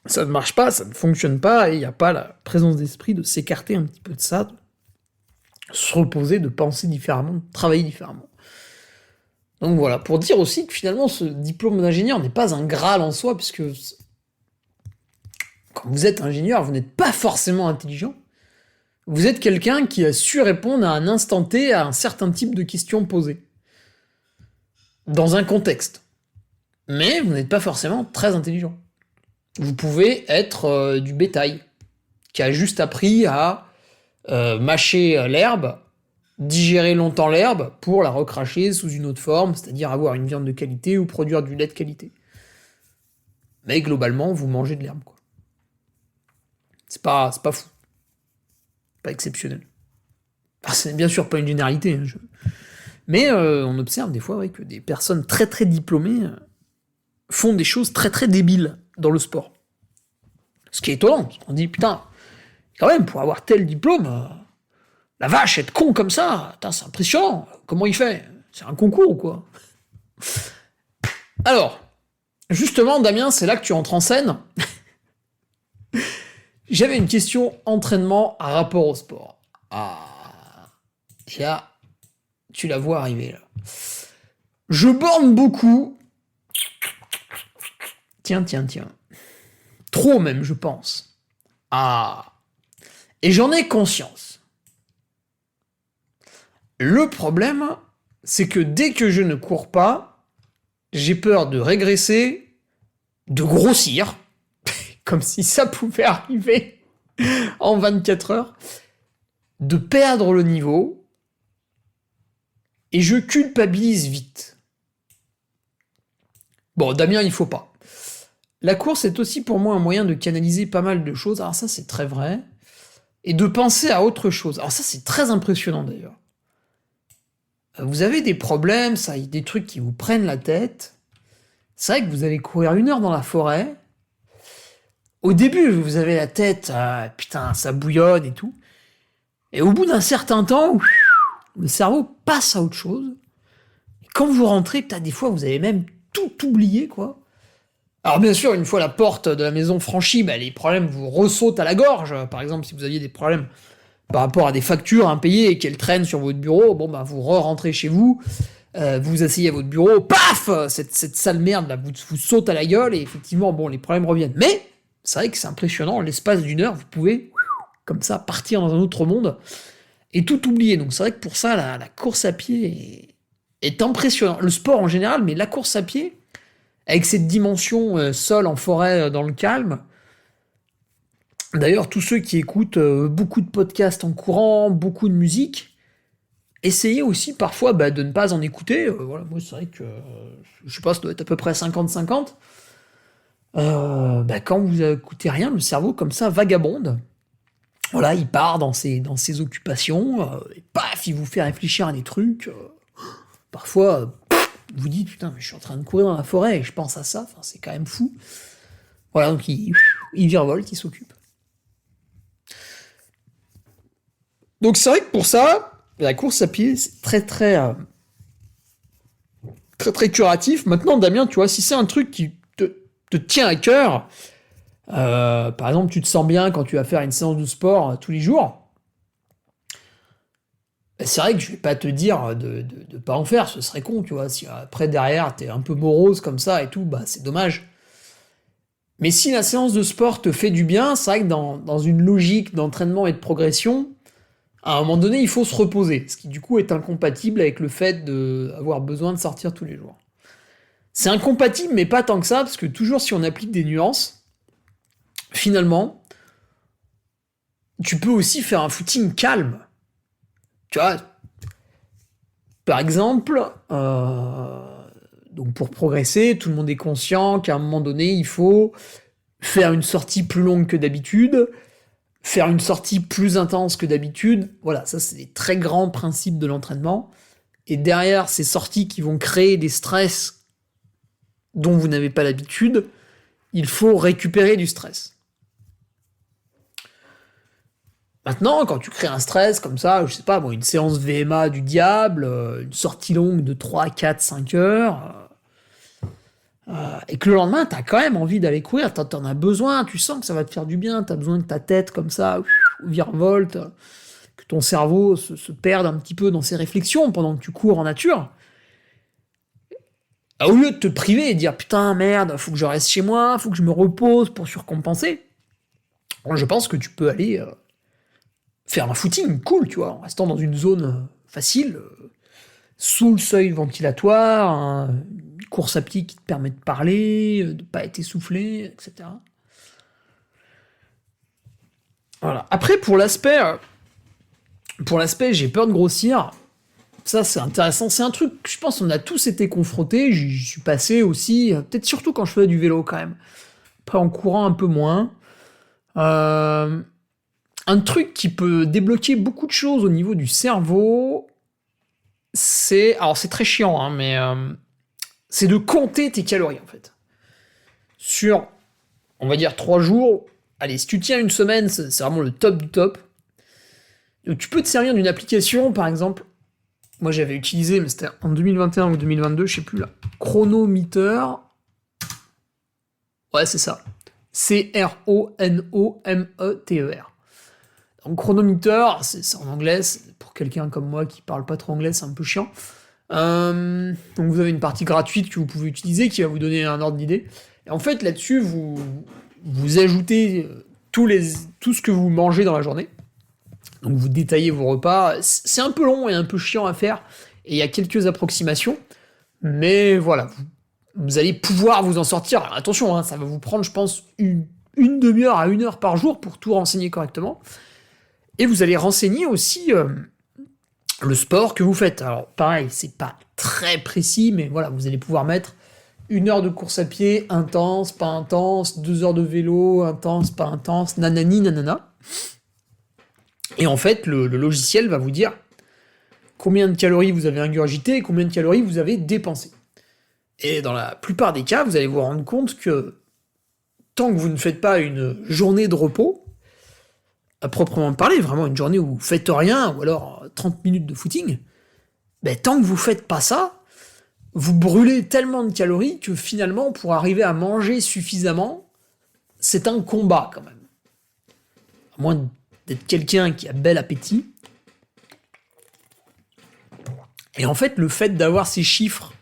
ça ne marche pas, ça ne fonctionne pas, et il n'y a pas la présence d'esprit de s'écarter un petit peu de ça, de se reposer, de penser différemment, de travailler différemment. Donc voilà, pour dire aussi que finalement ce diplôme d'ingénieur n'est pas un Graal en soi, puisque quand vous êtes ingénieur, vous n'êtes pas forcément intelligent. Vous êtes quelqu'un qui a su répondre à un instant T à un certain type de questions posées, dans un contexte. Mais vous n'êtes pas forcément très intelligent. Vous pouvez être du bétail, qui a juste appris à mâcher l'herbe, digérer longtemps l'herbe pour la recracher sous une autre forme, c'est-à-dire avoir une viande de qualité ou produire du lait de qualité. Mais globalement, vous mangez de l'herbe, quoi. C'est pas fou. Pas exceptionnel. Enfin, c'est bien sûr pas une généralité. Mais on observe des fois que des personnes très très diplômées font des choses très très débiles dans le sport. Ce qui est étonnant, parce qu'on dit, putain, quand même, pour avoir tel diplôme, la vache, être con comme ça, putain, c'est impressionnant. Comment il fait ? C'est un concours ou quoi ? Alors, justement, Damien, c'est là que tu entres en scène. J'avais une question entraînement à rapport au sport. Ah, et là, tu la vois arriver, là. Je borne beaucoup. Tiens. Trop même, je pense. Ah. Et j'en ai conscience. Le problème, c'est que dès que je ne cours pas, j'ai peur de régresser, de grossir, comme si ça pouvait arriver en 24 heures, de perdre le niveau, et je culpabilise vite. Bon, Damien, il faut pas. La course est aussi pour moi un moyen de canaliser pas mal de choses, alors ça c'est très vrai, et de penser à autre chose. Alors ça, c'est très impressionnant d'ailleurs. Vous avez des problèmes, ça, des trucs qui vous prennent la tête. C'est vrai que vous allez courir 1 heure dans la forêt. Au début, vous avez la tête, putain, ça bouillonne et tout. Et au bout d'un certain temps, le cerveau passe à autre chose. Et quand vous rentrez, des fois, vous avez même tout oublié, quoi. Alors bien sûr, une fois la porte de la maison franchie, les problèmes vous ressautent à la gorge. Par exemple, si vous aviez des problèmes par rapport à des factures impayées et qu'elles traînent sur votre bureau, vous rentrez chez vous, vous vous asseyez à votre bureau, paf, cette sale merde là vous saute à la gueule et effectivement, les problèmes reviennent. Mais c'est vrai que c'est impressionnant, l'espace d'1 heure, vous pouvez comme ça partir dans un autre monde et tout oublier. Donc c'est vrai que pour ça, la course à pied est impressionnant. Le sport en général, mais la course à pied, avec cette dimension seule en forêt dans le calme. D'ailleurs, tous ceux qui écoutent beaucoup de podcasts en courant, beaucoup de musique, essayez aussi parfois de ne pas en écouter. Moi, c'est vrai que, je sais pas, ça doit être à peu près 50-50. Quand vous écoutez rien, le cerveau, comme ça, vagabonde. Voilà, il part dans ses occupations, et paf, il vous fait réfléchir à des trucs. Parfois, vous dites, putain, mais je suis en train de courir dans la forêt et je pense à ça, c'est quand même fou. Voilà, donc il virevolte, il s'occupe. Donc c'est vrai que pour ça, la course à pied, c'est très très curatif. Maintenant, Damien, tu vois, si c'est un truc qui te tient à cœur, par exemple, tu te sens bien quand tu vas faire une séance de sport tous les jours, c'est vrai que je vais pas te dire de pas en faire, ce serait con, tu vois. Si après, derrière, t'es un peu morose comme ça et tout, c'est dommage. Mais si la séance de sport te fait du bien, c'est vrai que dans une logique d'entraînement et de progression, à un moment donné, il faut se reposer, ce qui du coup est incompatible avec le fait d'avoir besoin de sortir tous les jours. C'est incompatible, mais pas tant que ça, parce que toujours si on applique des nuances, finalement, tu peux aussi faire un footing calme. Tu vois, par exemple, donc pour progresser, tout le monde est conscient qu'à un moment donné, il faut faire une sortie plus longue que d'habitude, faire une sortie plus intense que d'habitude. Voilà, ça c'est des très grands principes de l'entraînement. Et derrière ces sorties qui vont créer des stress dont vous n'avez pas l'habitude, il faut récupérer du stress. Maintenant, quand tu crées un stress comme ça, je sais pas, une séance VMA du diable, une sortie longue de 3, 4, 5 heures, et que le lendemain, t'as quand même envie d'aller courir, t'en as besoin, tu sens que ça va te faire du bien, t'as besoin que ta tête, comme ça, virevolte, que ton cerveau se perde un petit peu dans ses réflexions pendant que tu cours en nature. Au lieu de te priver et de dire « Putain, merde, faut que je reste chez moi, faut que je me repose pour surcompenser », je pense que tu peux aller faire un footing cool, tu vois, en restant dans une zone facile, sous le seuil ventilatoire, une course à pied qui te permet de parler, de pas être essoufflé, etc. Voilà. Après, pour l'aspect j'ai peur de grossir, ça c'est intéressant, c'est un truc, je pense qu'on a tous été confrontés, j'y suis passé aussi, peut-être surtout quand je faisais du vélo quand même. Après en courant un peu moins. Un truc qui peut débloquer beaucoup de choses au niveau du cerveau, c'est très chiant, mais c'est de compter tes calories en fait. Sur, on va dire 3 jours, allez, si tu tiens une semaine, c'est vraiment le top du top. Donc, tu peux te servir d'une application, par exemple, moi j'avais utilisé, mais c'était en 2021 ou 2022, je sais plus là, Chronometer. Ouais, c'est ça. Chronometer. Donc Chronometer, c'est en anglais, pour quelqu'un comme moi qui parle pas trop anglais, c'est un peu chiant. Donc vous avez une partie gratuite que vous pouvez utiliser qui va vous donner un ordre d'idée. Et en fait là-dessus, vous ajoutez tout ce que vous mangez dans la journée. Donc vous détaillez vos repas. C'est un peu long et un peu chiant à faire. Et il y a quelques approximations. Mais voilà, vous allez pouvoir vous en sortir. Alors, attention, ça va vous prendre, je pense, une demi-heure à 1 heure par jour pour tout renseigner correctement. Et vous allez renseigner aussi le sport que vous faites. Alors pareil, c'est pas très précis, mais voilà, vous allez pouvoir mettre 1 heure de course à pied, intense, pas intense, 2 heures de vélo, intense, pas intense, nanani, nanana. Et en fait, le logiciel va vous dire combien de calories vous avez ingurgité et combien de calories vous avez dépensé. Et dans la plupart des cas, vous allez vous rendre compte que tant que vous ne faites pas une journée de repos, à proprement parler, vraiment une journée où vous faites rien, ou alors 30 minutes de footing, ben, tant que vous faites pas ça, vous brûlez tellement de calories que finalement, pour arriver à manger suffisamment, c'est un combat quand même. À moins d'être quelqu'un qui a bel appétit. Et en fait, le fait d'avoir ces chiffres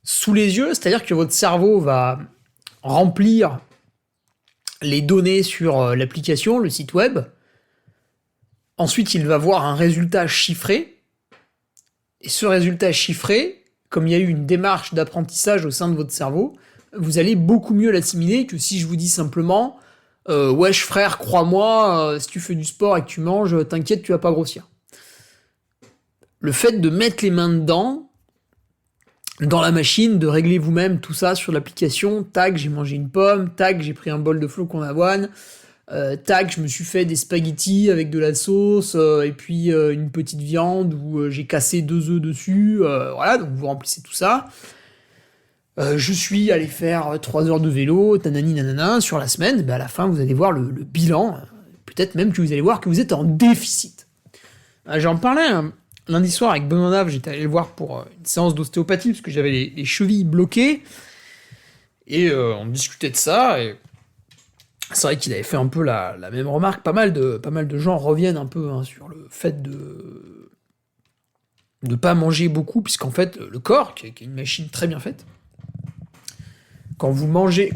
sous les yeux, c'est-à-dire que votre cerveau va remplir les données sur l'application, le site web. Ensuite, il va voir un résultat chiffré. Et ce résultat chiffré, comme il y a eu une démarche d'apprentissage au sein de votre cerveau, vous allez beaucoup mieux l'assimiler que si je vous dis simplement wesh frère, crois-moi, si tu fais du sport et que tu manges, t'inquiète, tu vas pas grossir. Le fait de mettre les mains dedans, dans la machine, de régler vous-même tout ça sur l'application, tac, j'ai mangé une pomme, tac, j'ai pris un bol de flocons d'avoine, tac, je me suis fait des spaghettis avec de la sauce, et puis une petite viande où j'ai cassé 2 œufs dessus, voilà, donc vous remplissez tout ça. Je suis allé faire 3 heures de vélo, tanani nanana, sur la semaine, ben à la fin vous allez voir le bilan, peut-être même que vous allez voir que vous êtes en déficit. J'en parlais lundi soir avec Benoît Nave, j'étais allé le voir pour une séance d'ostéopathie, parce que j'avais les chevilles bloquées, et on discutait de ça, et c'est vrai qu'il avait fait un peu la même remarque. Pas mal de gens reviennent un peu sur le fait de pas manger beaucoup, puisqu'en fait, le corps, qui est une machine très bien faite, quand vous avez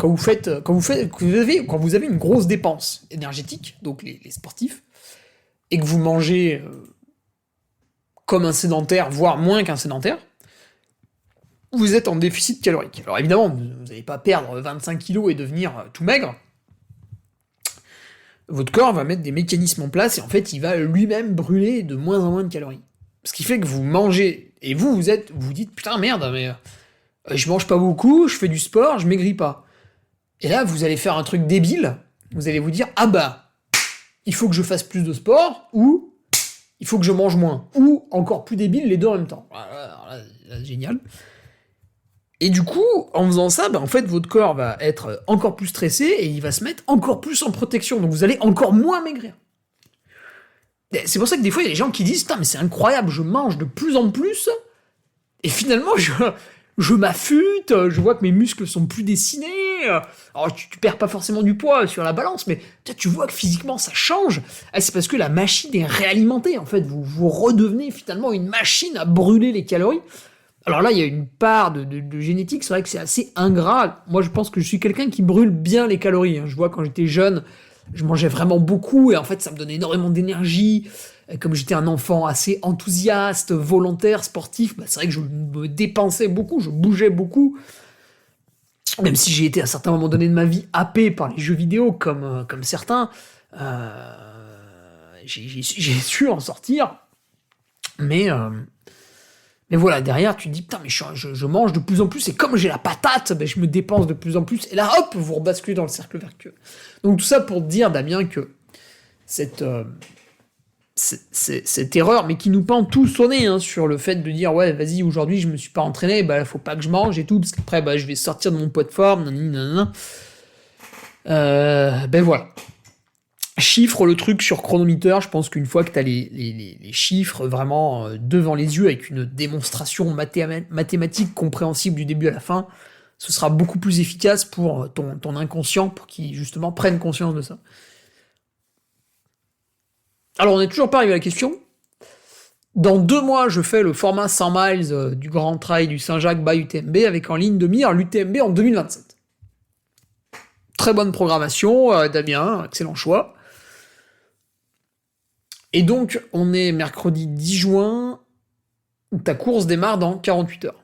une grosse dépense énergétique, donc les sportifs, et que vous mangez comme un sédentaire, voire moins qu'un sédentaire, vous êtes en déficit calorique. Alors évidemment, vous n'allez pas perdre 25 kilos et devenir tout maigre. Votre corps va mettre des mécanismes en place et en fait, il va lui-même brûler de moins en moins de calories. Ce qui fait que vous mangez, et vous vous dites, putain merde, mais je mange pas beaucoup, je fais du sport, je maigris pas. Et là, vous allez faire un truc débile, vous allez vous dire, ah bah, il faut que je fasse plus de sport, ou il faut que je mange moins, ou encore plus débile, les deux en même temps. Voilà, génial. Et du coup, en faisant ça, bah en fait, votre corps va être encore plus stressé et il va se mettre encore plus en protection. Donc vous allez encore moins maigrir. Et c'est pour ça que des fois, il y a des gens qui disent « Putain, mais c'est incroyable, je mange de plus en plus et finalement, je m'affûte, je vois que mes muscles sont plus dessinés. Alors, tu perds pas forcément du poids sur la balance, mais tu vois que physiquement, ça change. Et c'est parce que la machine est réalimentée. En fait, vous redevenez finalement une machine à brûler les calories. Alors là, il y a une part de génétique, c'est vrai que c'est assez ingrat. Moi, je pense que je suis quelqu'un qui brûle bien les calories. Je vois, quand j'étais jeune, je mangeais vraiment beaucoup, et en fait, ça me donnait énormément d'énergie. Et comme j'étais un enfant assez enthousiaste, volontaire, sportif, bah c'est vrai que je me dépensais beaucoup, je bougeais beaucoup. Même si j'ai été à certains moments donnés de ma vie happé par les jeux vidéo, comme certains, j'ai su en sortir. Mais voilà, derrière, tu te dis, putain, mais je mange de plus en plus, et comme j'ai la patate, ben, je me dépense de plus en plus, et là, hop, vous rebasculez dans le cercle vertueux. Donc tout ça pour te dire, Damien, que cette erreur, mais qui nous pend tous au nez, sur le fait de dire, ouais, vas-y, aujourd'hui, je me suis pas entraîné, bah, faut pas que je mange et tout, parce qu'après, bah, je vais sortir de mon poids de forme, nanana. Ben voilà. Chiffre le truc sur chronomètre, je pense qu'une fois que tu as les chiffres vraiment devant les yeux, avec une démonstration mathématique compréhensible du début à la fin, ce sera beaucoup plus efficace pour ton inconscient, pour qu'il justement prenne conscience de ça. Alors on n'est toujours pas arrivé à la question. Dans 2 mois, je fais le format 100 miles du Grand Trail du Saint-Jacques by UTMB, avec en ligne de mire l'UTMB en 2027. Très bonne programmation, Damien, excellent choix. Et donc, on est mercredi 10 juin, ta course démarre dans 48 heures.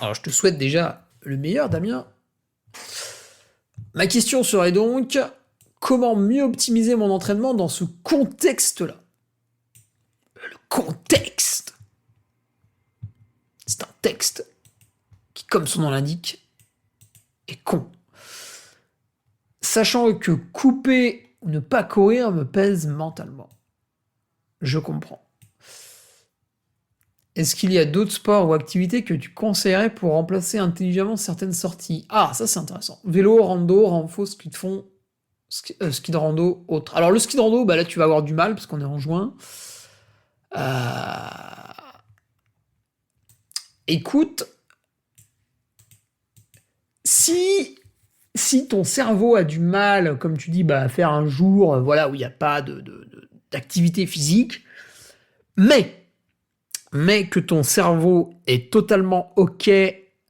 Alors, je te souhaite déjà le meilleur, Damien. Ma question serait donc, comment mieux optimiser mon entraînement dans ce contexte-là ? Le contexte, c'est un texte qui, comme son nom l'indique, est con. Sachant que couper ou ne pas courir me pèse mentalement. Je comprends. Est-ce qu'il y a d'autres sports ou activités que tu conseillerais pour remplacer intelligemment certaines sorties? Ah, ça c'est intéressant. Vélo, rando, renfo, ski de fond, ski de rando, autre. Alors le ski de rando, bah là tu vas avoir du mal parce qu'on est en juin. Écoute, si ton cerveau a du mal, comme tu dis, à faire un jour où il n'y a pas d'activité physique, mais que ton cerveau est totalement OK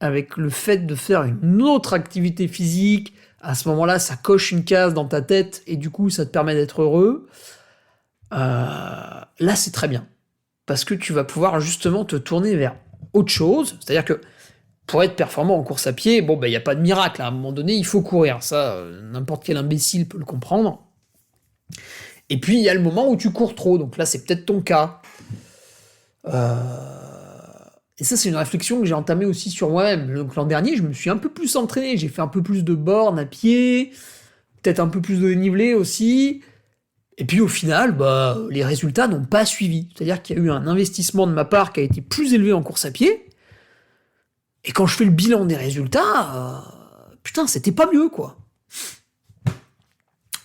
avec le fait de faire une autre activité physique, à ce moment-là, ça coche une case dans ta tête et du coup, ça te permet d'être heureux. Là, c'est très bien. Parce que tu vas pouvoir justement te tourner vers autre chose. C'est-à-dire que pour être performant en course à pied, il n'y a pas de miracle. À un moment donné, il faut courir. Ça, n'importe quel imbécile peut le comprendre. Et puis, il y a le moment où tu cours trop. Donc là, c'est peut-être ton cas. Et ça, c'est une réflexion que j'ai entamée aussi sur moi-même. Donc l'an dernier, je me suis un peu plus entraîné. J'ai fait un peu plus de bornes à pied, peut-être un peu plus de dénivelé aussi. Et puis au final, les résultats n'ont pas suivi. C'est-à-dire qu'il y a eu un investissement de ma part qui a été plus élevé en course à pied. Et quand je fais le bilan des résultats, putain, c'était pas mieux, quoi.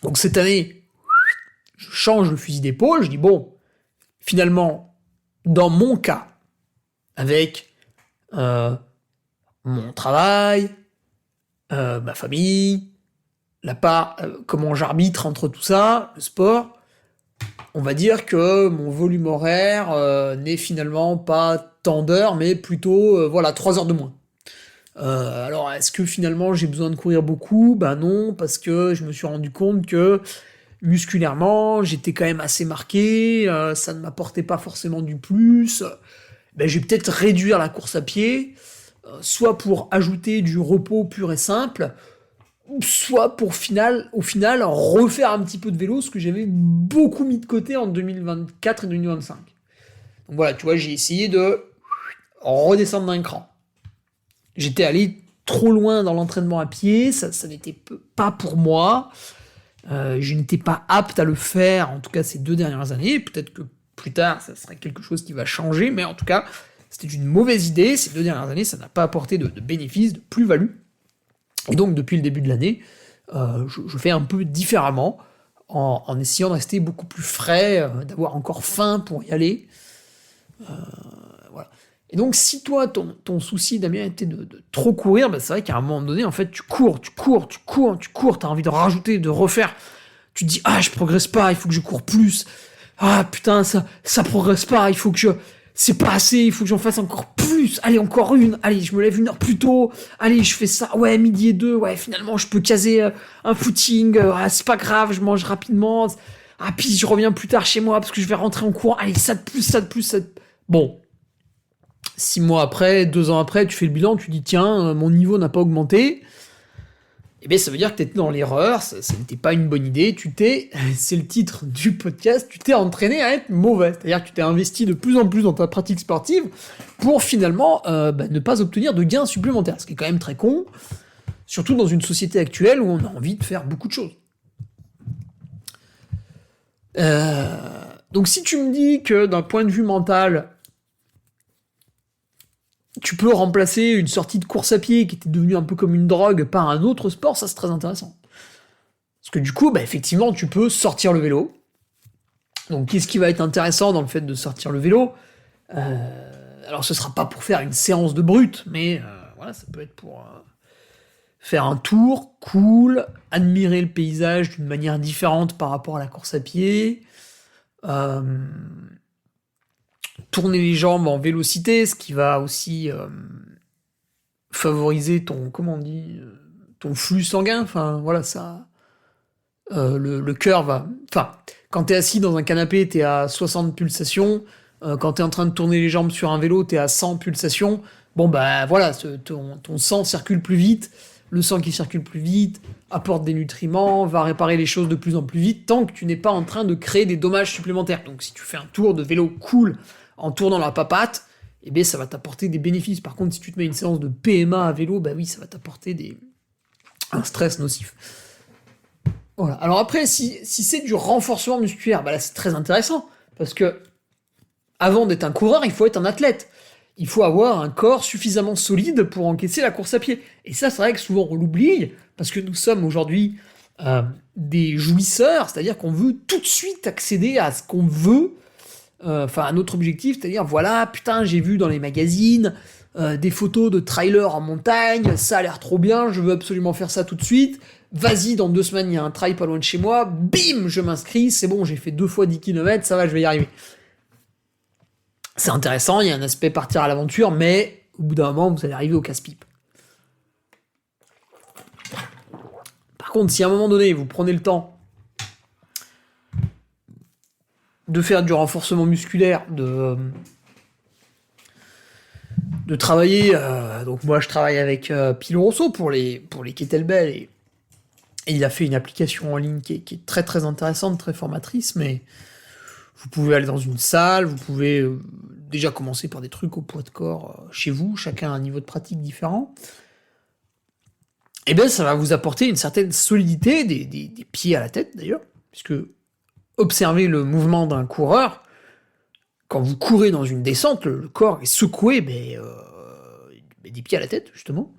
Donc cette année, je change le fusil d'épaule, je dis bon, finalement, dans mon cas, avec mon travail, ma famille, comment j'arbitre entre tout ça, le sport, on va dire que mon volume horaire n'est finalement pas tant d'heures, mais plutôt 3 heures de moins. Alors, est-ce que finalement j'ai besoin de courir beaucoup? Non, parce que je me suis rendu compte que musculairement, j'étais quand même assez marqué, ça ne m'apportait pas forcément du plus. Je vais peut-être réduire la course à pied, soit pour ajouter du repos pur et simple, soit pour au final refaire un petit peu de vélo, ce que j'avais beaucoup mis de côté en 2024 et 2025. Donc voilà, tu vois, j'ai essayé de redescendre d'un cran. J'étais allé trop loin dans l'entraînement à pied, ça n'était pas pour moi. Je n'étais pas apte à le faire, en tout cas ces 2 dernières années. Peut-être que plus tard, ça serait quelque chose qui va changer, mais en tout cas, c'était une mauvaise idée. Ces 2 dernières années, ça n'a pas apporté de bénéfices, de plus-value. Et donc, depuis le début de l'année, je fais un peu différemment, en essayant de rester beaucoup plus frais, d'avoir encore faim pour y aller. Voilà. Et donc, si toi, ton souci, Damien, était de trop courir, c'est vrai qu'à un moment donné, en fait, tu cours, t'as envie de rajouter, de refaire. Tu te dis, je progresse pas, il faut que je cours plus. Ah, putain, ça progresse pas, il faut que c'est pas assez, il faut que j'en fasse encore plus. Allez, encore une. Allez, je me lève 1 heure plus tôt. Allez, je fais ça. Ouais, 12h02. Ouais, finalement, je peux caser un footing. C'est pas grave, je mange rapidement. Ah, puis je reviens plus tard chez moi parce que je vais rentrer en cours. Allez, ça de plus. Bon. 6 mois après, 2 ans après, tu fais le bilan, tu dis, tiens, mon niveau n'a pas augmenté. Ça veut dire que tu étais dans l'erreur, ça n'était pas une bonne idée, c'est le titre du podcast, tu t'es entraîné à être mauvais. C'est-à-dire que tu t'es investi de plus en plus dans ta pratique sportive pour finalement ne pas obtenir de gains supplémentaires. Ce qui est quand même très con, surtout dans une société actuelle où on a envie de faire beaucoup de choses. Donc si tu me dis que d'un point de vue mental, tu peux remplacer une sortie de course à pied qui était devenue un peu comme une drogue par un autre sport, ça c'est très intéressant. Parce que du coup, effectivement, tu peux sortir le vélo. Donc qu'est-ce qui va être intéressant dans le fait de sortir le vélo? Alors ce sera pas pour faire une séance de brute, mais ça peut être pour faire un tour cool, admirer le paysage d'une manière différente par rapport à la course à pied, tourner les jambes en vélocité, ce qui va aussi favoriser ton flux sanguin. Le cœur va. Quand t'es assis dans un canapé, t'es à 60 pulsations. Quand t'es en train de tourner les jambes sur un vélo, t'es à 100 pulsations. Ton sang circule plus vite. Le sang qui circule plus vite apporte des nutriments, va réparer les choses de plus en plus vite, tant que tu n'es pas en train de créer des dommages supplémentaires. Donc si tu fais un tour de vélo cool en tournant la papate, ça va t'apporter des bénéfices. Par contre, si tu te mets une séance de PMA à vélo, ça va t'apporter un stress nocif. Voilà. Alors après, si c'est du renforcement musculaire, bah là c'est très intéressant, parce que avant d'être un coureur, il faut être un athlète. Il faut avoir un corps suffisamment solide pour encaisser la course à pied. Et ça, c'est vrai que souvent on l'oublie, parce que nous sommes aujourd'hui des jouisseurs, c'est-à-dire qu'on veut tout de suite accéder à ce qu'on veut, à notre objectif, c'est-à-dire, voilà, putain, j'ai vu dans les magazines des photos de trailers en montagne, ça a l'air trop bien, je veux absolument faire ça tout de suite, vas-y, dans 2 semaines, il y a un trail pas loin de chez moi, bim, je m'inscris, c'est bon, j'ai fait 2 fois 10 km, ça va, je vais y arriver. C'est intéressant, il y a un aspect partir à l'aventure, mais au bout d'un moment, vous allez arriver au casse-pipe. Par contre, si à un moment donné, vous prenez le temps de faire du renforcement musculaire, de travailler, donc moi je travaille avec Pilon Rosso pour les kettlebells, et il a fait une application en ligne qui est très très intéressante, très formatrice, mais vous pouvez aller dans une salle, vous pouvez déjà commencer par des trucs au poids de corps chez vous, chacun a un niveau de pratique différent. Et bien ça va vous apporter une certaine solidité, des pieds à la tête d'ailleurs, puisque observez le mouvement d'un coureur, quand vous courez dans une descente, le corps est secoué, des pieds à la tête, justement.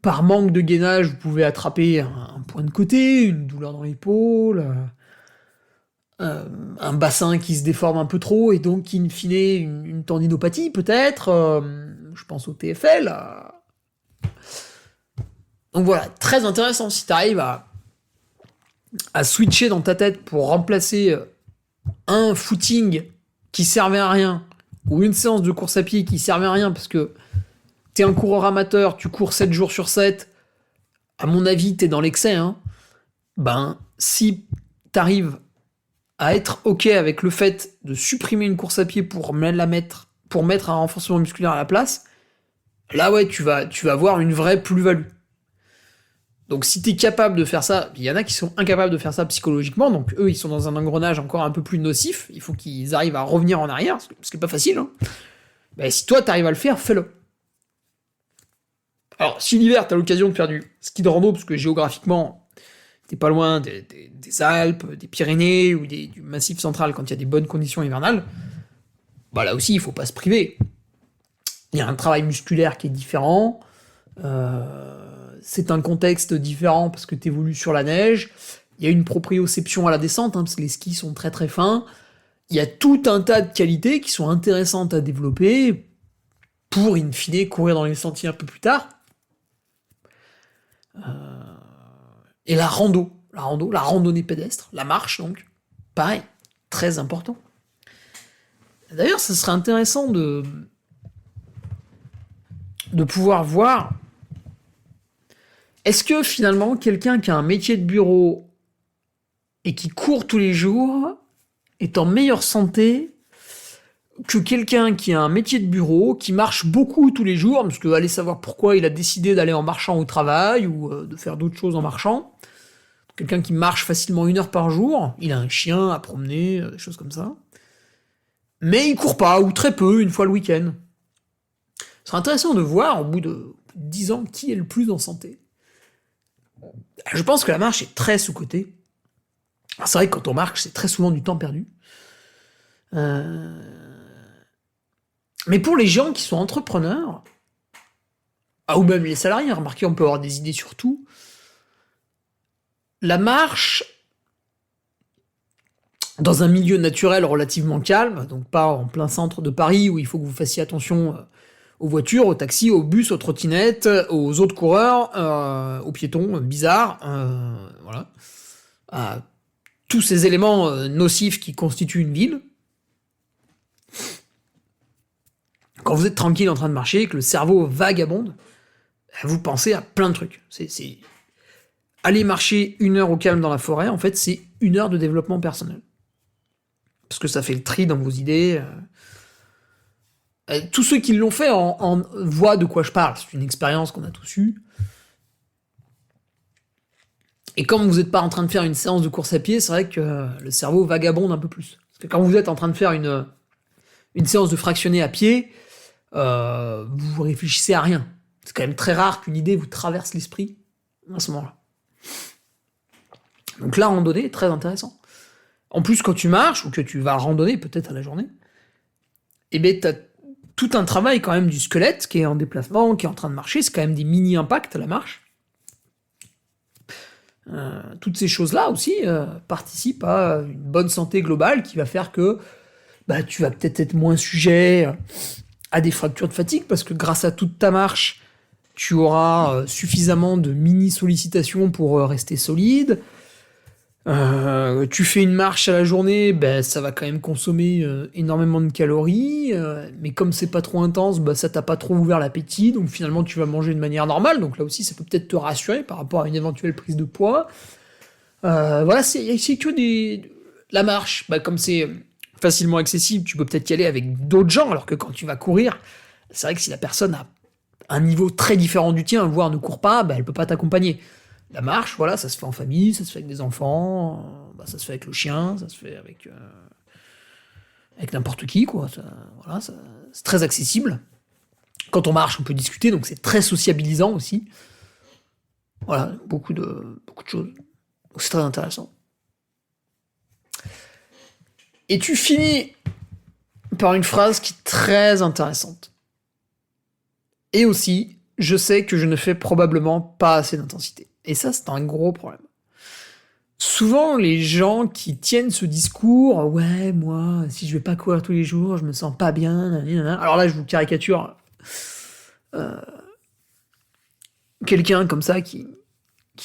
Par manque de gainage, vous pouvez attraper un point de côté, une douleur dans l'épaule, un bassin qui se déforme un peu trop, et donc, in fine, une tendinopathie, peut-être. Je pense au TFL. Donc voilà, très intéressant. Si tu arrives à switcher dans ta tête pour remplacer un footing qui servait à rien, ou une séance de course à pied qui servait à rien, parce que t'es un coureur amateur, tu cours 7 jours sur 7, à mon avis, t'es dans l'excès, hein. Si t'arrives à être OK avec le fait de supprimer une course à pied pour mettre un renforcement musculaire à la place, là ouais, tu vas avoir une vraie plus-value. Donc si t'es capable de faire ça, il y en a qui sont incapables de faire ça psychologiquement, donc eux ils sont dans un engrenage encore un peu plus nocif, il faut qu'ils arrivent à revenir en arrière, ce qui est pas facile, hein. Si toi t'arrives à le faire, fais-le. Alors si l'hiver t'as l'occasion de faire du ski de rando, parce que géographiquement t'es pas loin des Alpes, des Pyrénées ou du Massif central quand il y a des bonnes conditions hivernales, là aussi il faut pas se priver. Il y a un travail musculaire qui est différent, c'est un contexte différent parce que t'évolues sur la neige, il y a une proprioception à la descente, parce que les skis sont très très fins, il y a tout un tas de qualités qui sont intéressantes à développer pour, in fine, courir dans les sentiers un peu plus tard. Et la randonnée pédestre, la marche donc, pareil, très important. D'ailleurs, ça serait intéressant de pouvoir voir, est-ce que finalement quelqu'un qui a un métier de bureau et qui court tous les jours est en meilleure santé que quelqu'un qui a un métier de bureau, qui marche beaucoup tous les jours, parce que allez savoir pourquoi il a décidé d'aller en marchant au travail ou de faire d'autres choses en marchant. Quelqu'un qui marche facilement 1 heure par jour, il a un chien à promener, des choses comme ça. Mais il court pas, ou très peu, une fois le week-end. Ce serait intéressant de voir, au bout de 10 ans, qui est le plus en santé. Je pense que la marche est très sous-cotée. C'est vrai que quand on marche, c'est très souvent du temps perdu. Mais pour les gens qui sont entrepreneurs, ou même les salariés, remarquez, on peut avoir des idées sur tout. La marche, dans un milieu naturel relativement calme, donc pas en plein centre de Paris où il faut que vous fassiez attention aux voitures, aux taxis, aux bus, aux trottinettes, aux autres coureurs, aux piétons bizarres, voilà, à tous ces éléments nocifs qui constituent une ville. Quand vous êtes tranquille en train de marcher, que le cerveau vagabonde, vous pensez à plein de trucs. C'est aller marcher 1 heure au calme dans la forêt, en fait, c'est 1 heure de développement personnel. Parce que ça fait le tri dans vos idées. Tous ceux qui l'ont fait en voient de quoi je parle. C'est une expérience qu'on a tous eue. Et quand vous n'êtes pas en train de faire une séance de course à pied, c'est vrai que le cerveau vagabonde un peu plus. Parce que quand vous êtes en train de faire une séance de fractionné à pied, vous réfléchissez à rien. C'est quand même très rare qu'une idée vous traverse l'esprit à ce moment-là. Donc la randonnée est très intéressant. En plus, quand tu marches, ou que tu vas randonner peut-être à la journée, eh bien, t'as tout un travail quand même du squelette qui est en déplacement, qui est en train de marcher, c'est quand même des mini-impacts la marche. Toutes ces choses-là aussi participent à une bonne santé globale qui va faire que tu vas peut-être être moins sujet à des fractures de fatigue parce que grâce à toute ta marche, tu auras suffisamment de mini-sollicitations pour rester solide. Tu fais une marche à la journée, ça va quand même consommer énormément de calories, mais comme c'est pas trop intense, ça t'a pas trop ouvert l'appétit, donc finalement tu vas manger de manière normale, donc là aussi ça peut peut-être te rassurer par rapport à une éventuelle prise de poids. Voilà, c'est que la marche, comme c'est facilement accessible, tu peux peut-être y aller avec d'autres gens, alors que quand tu vas courir, c'est vrai que si la personne a un niveau très différent du tien, voire ne court pas, elle peut pas t'accompagner. La marche, voilà, ça se fait en famille, ça se fait avec des enfants, ça se fait avec le chien, ça se fait avec n'importe qui, quoi. C'est très accessible. Quand on marche, on peut discuter, donc c'est très sociabilisant aussi. Voilà, beaucoup de choses. Donc c'est très intéressant. Et tu finis par une phrase qui est très intéressante. Et aussi, je sais que je ne fais probablement pas assez d'intensité. Et ça, c'est un gros problème. Souvent, les gens qui tiennent ce discours, ouais, moi, si je vais pas courir tous les jours, je me sens pas bien, nanana. Alors là, je vous caricature quelqu'un comme ça qui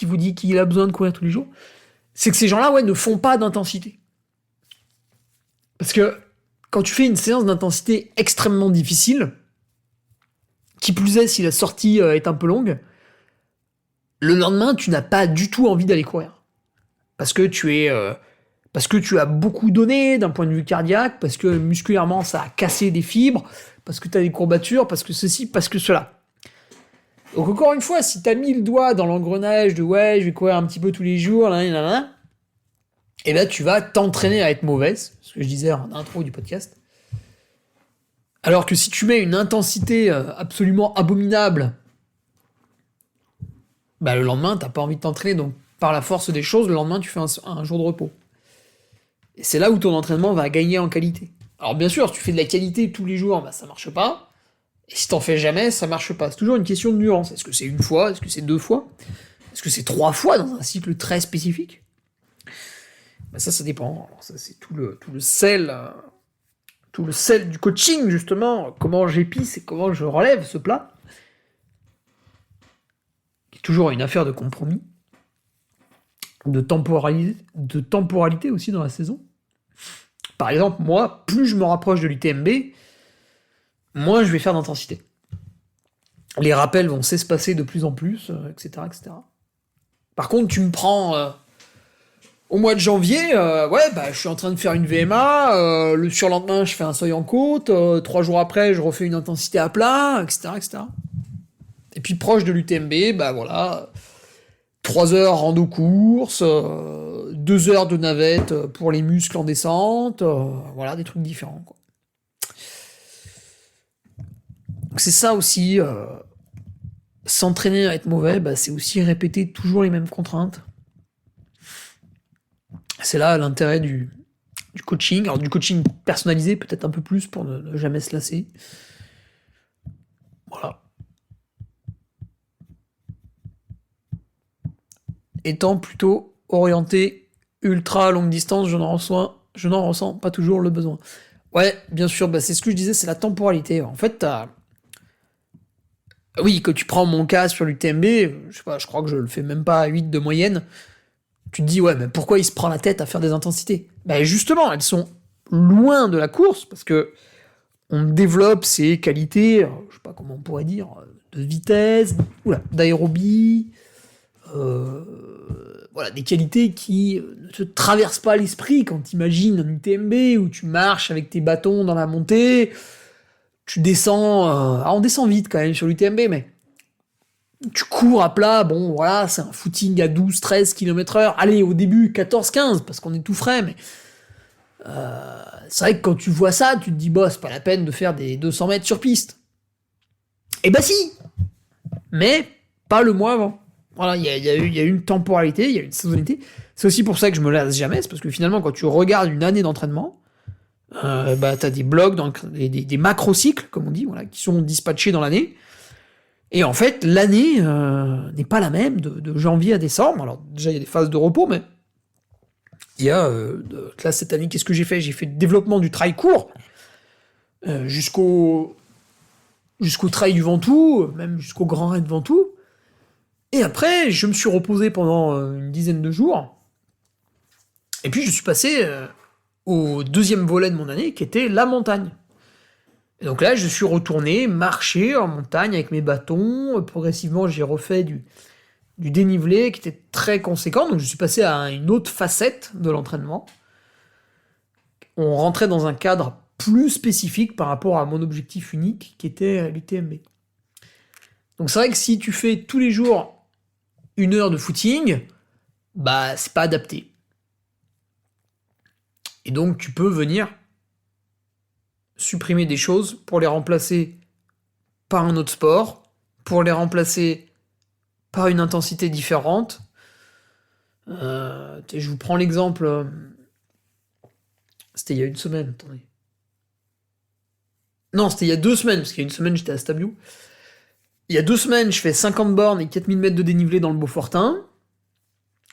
vous dit qu'il a besoin de courir tous les jours. C'est que ces gens-là, ne font pas d'intensité. Parce que quand tu fais une séance d'intensité extrêmement difficile, qui plus est si la sortie est un peu longue, le lendemain, tu n'as pas du tout envie d'aller courir. Parce que tu as beaucoup donné d'un point de vue cardiaque, parce que musculairement, ça a cassé des fibres, parce que tu as des courbatures, parce que ceci, parce que cela. Donc encore une fois, si tu as mis le doigt dans l'engrenage de je vais courir un petit peu tous les jours, et là, tu vas t'entraîner à être mauvaise, ce que je disais en intro du podcast. Alors que si tu mets une intensité absolument abominable, le lendemain, t'as pas envie de t'entraîner, donc par la force des choses, le lendemain, tu fais un jour de repos. Et c'est là où ton entraînement va gagner en qualité. Alors bien sûr, si tu fais de la qualité tous les jours, ça marche pas. Et si t'en fais jamais, ça marche pas. C'est toujours une question de nuance. Est-ce que c'est une fois? Est-ce que c'est 2 fois? Est-ce que c'est 3 fois dans un cycle très spécifique? Ça dépend. Alors ça, c'est tout le sel du coaching, justement. Comment j'épice et comment je relève ce plat. Toujours une affaire de compromis, de temporalité aussi dans la saison. Par exemple, moi, plus je me rapproche de l'UTMB, moins je vais faire d'intensité. Les rappels vont s'espacer de plus en plus, etc., etc. Par contre, tu me prends au mois de janvier, je suis en train de faire une VMA, le surlendemain, je fais un seuil en côte, 3 jours après, je refais une intensité à plat, etc., etc. Et puis proche de l'UTMB, 3 heures rando course, 2 heures de navette pour les muscles en descente, des trucs différents, quoi. Donc c'est ça aussi, s'entraîner à être mauvais, c'est aussi répéter toujours les mêmes contraintes. C'est là l'intérêt du coaching, alors du coaching personnalisé peut-être un peu plus pour ne jamais se lasser. Voilà. Étant plutôt orienté ultra longue distance, je n'en ressens pas toujours le besoin. Ouais, bien sûr, c'est ce que je disais, c'est la temporalité. En fait, oui, que tu prends mon cas sur l'UTMB, je sais pas, je crois que je le fais même pas à 8 de moyenne, tu te dis, mais pourquoi il se prend la tête à faire des intensités? Justement, elles sont loin de la course, parce que on développe ces qualités, je sais pas comment on pourrait dire, de vitesse, d'aérobie, des qualités qui ne te traversent pas l'esprit quand tu imagines un UTMB où tu marches avec tes bâtons dans la montée, tu descends, on descend vite quand même sur l'UTMB, mais tu cours à plat, c'est un footing à 12-13 km/h, allez, au début 14-15, parce qu'on est tout frais, mais c'est vrai que quand tu vois ça, tu te dis, c'est pas la peine de faire des 200 mètres sur piste. Si, mais pas le mois avant. Voilà, il y a eu une temporalité, il y a eu une saisonnalité. C'est aussi pour ça que je me lasse jamais, c'est parce que finalement, quand tu regardes une année d'entraînement, t'as des blocs, des macro-cycles, comme on dit, voilà, qui sont dispatchés dans l'année. Et en fait, l'année n'est pas la même de janvier à décembre. Alors déjà, il y a des phases de repos, mais il y a, là, cette année, qu'est-ce que j'ai fait? J'ai fait le développement du trail court jusqu'au trail du Ventoux, même jusqu'au Grand Raid Ventoux. Et après, je me suis reposé pendant une dizaine de jours. Et puis, je suis passé au deuxième volet de mon année, qui était la montagne. Et donc là, je suis retourné marcher en montagne avec mes bâtons. Progressivement, j'ai refait du dénivelé qui était très conséquent. Donc, je suis passé à une autre facette de l'entraînement. On rentrait dans un cadre plus spécifique par rapport à mon objectif unique, qui était l'UTMB. Donc, c'est vrai que si tu fais tous les jours 1 heure de footing, c'est pas adapté. Et donc, tu peux venir supprimer des choses pour les remplacer par un autre sport, pour les remplacer par une intensité différente. Je vous prends l'exemple. C'était il y a une semaine, attendez. Non, c'était il y a 2 semaines, parce qu'il y a une semaine, j'étais à Stabio. Il y a 2 semaines, je fais 50 bornes et 4000 mètres de dénivelé dans le Beaufortin.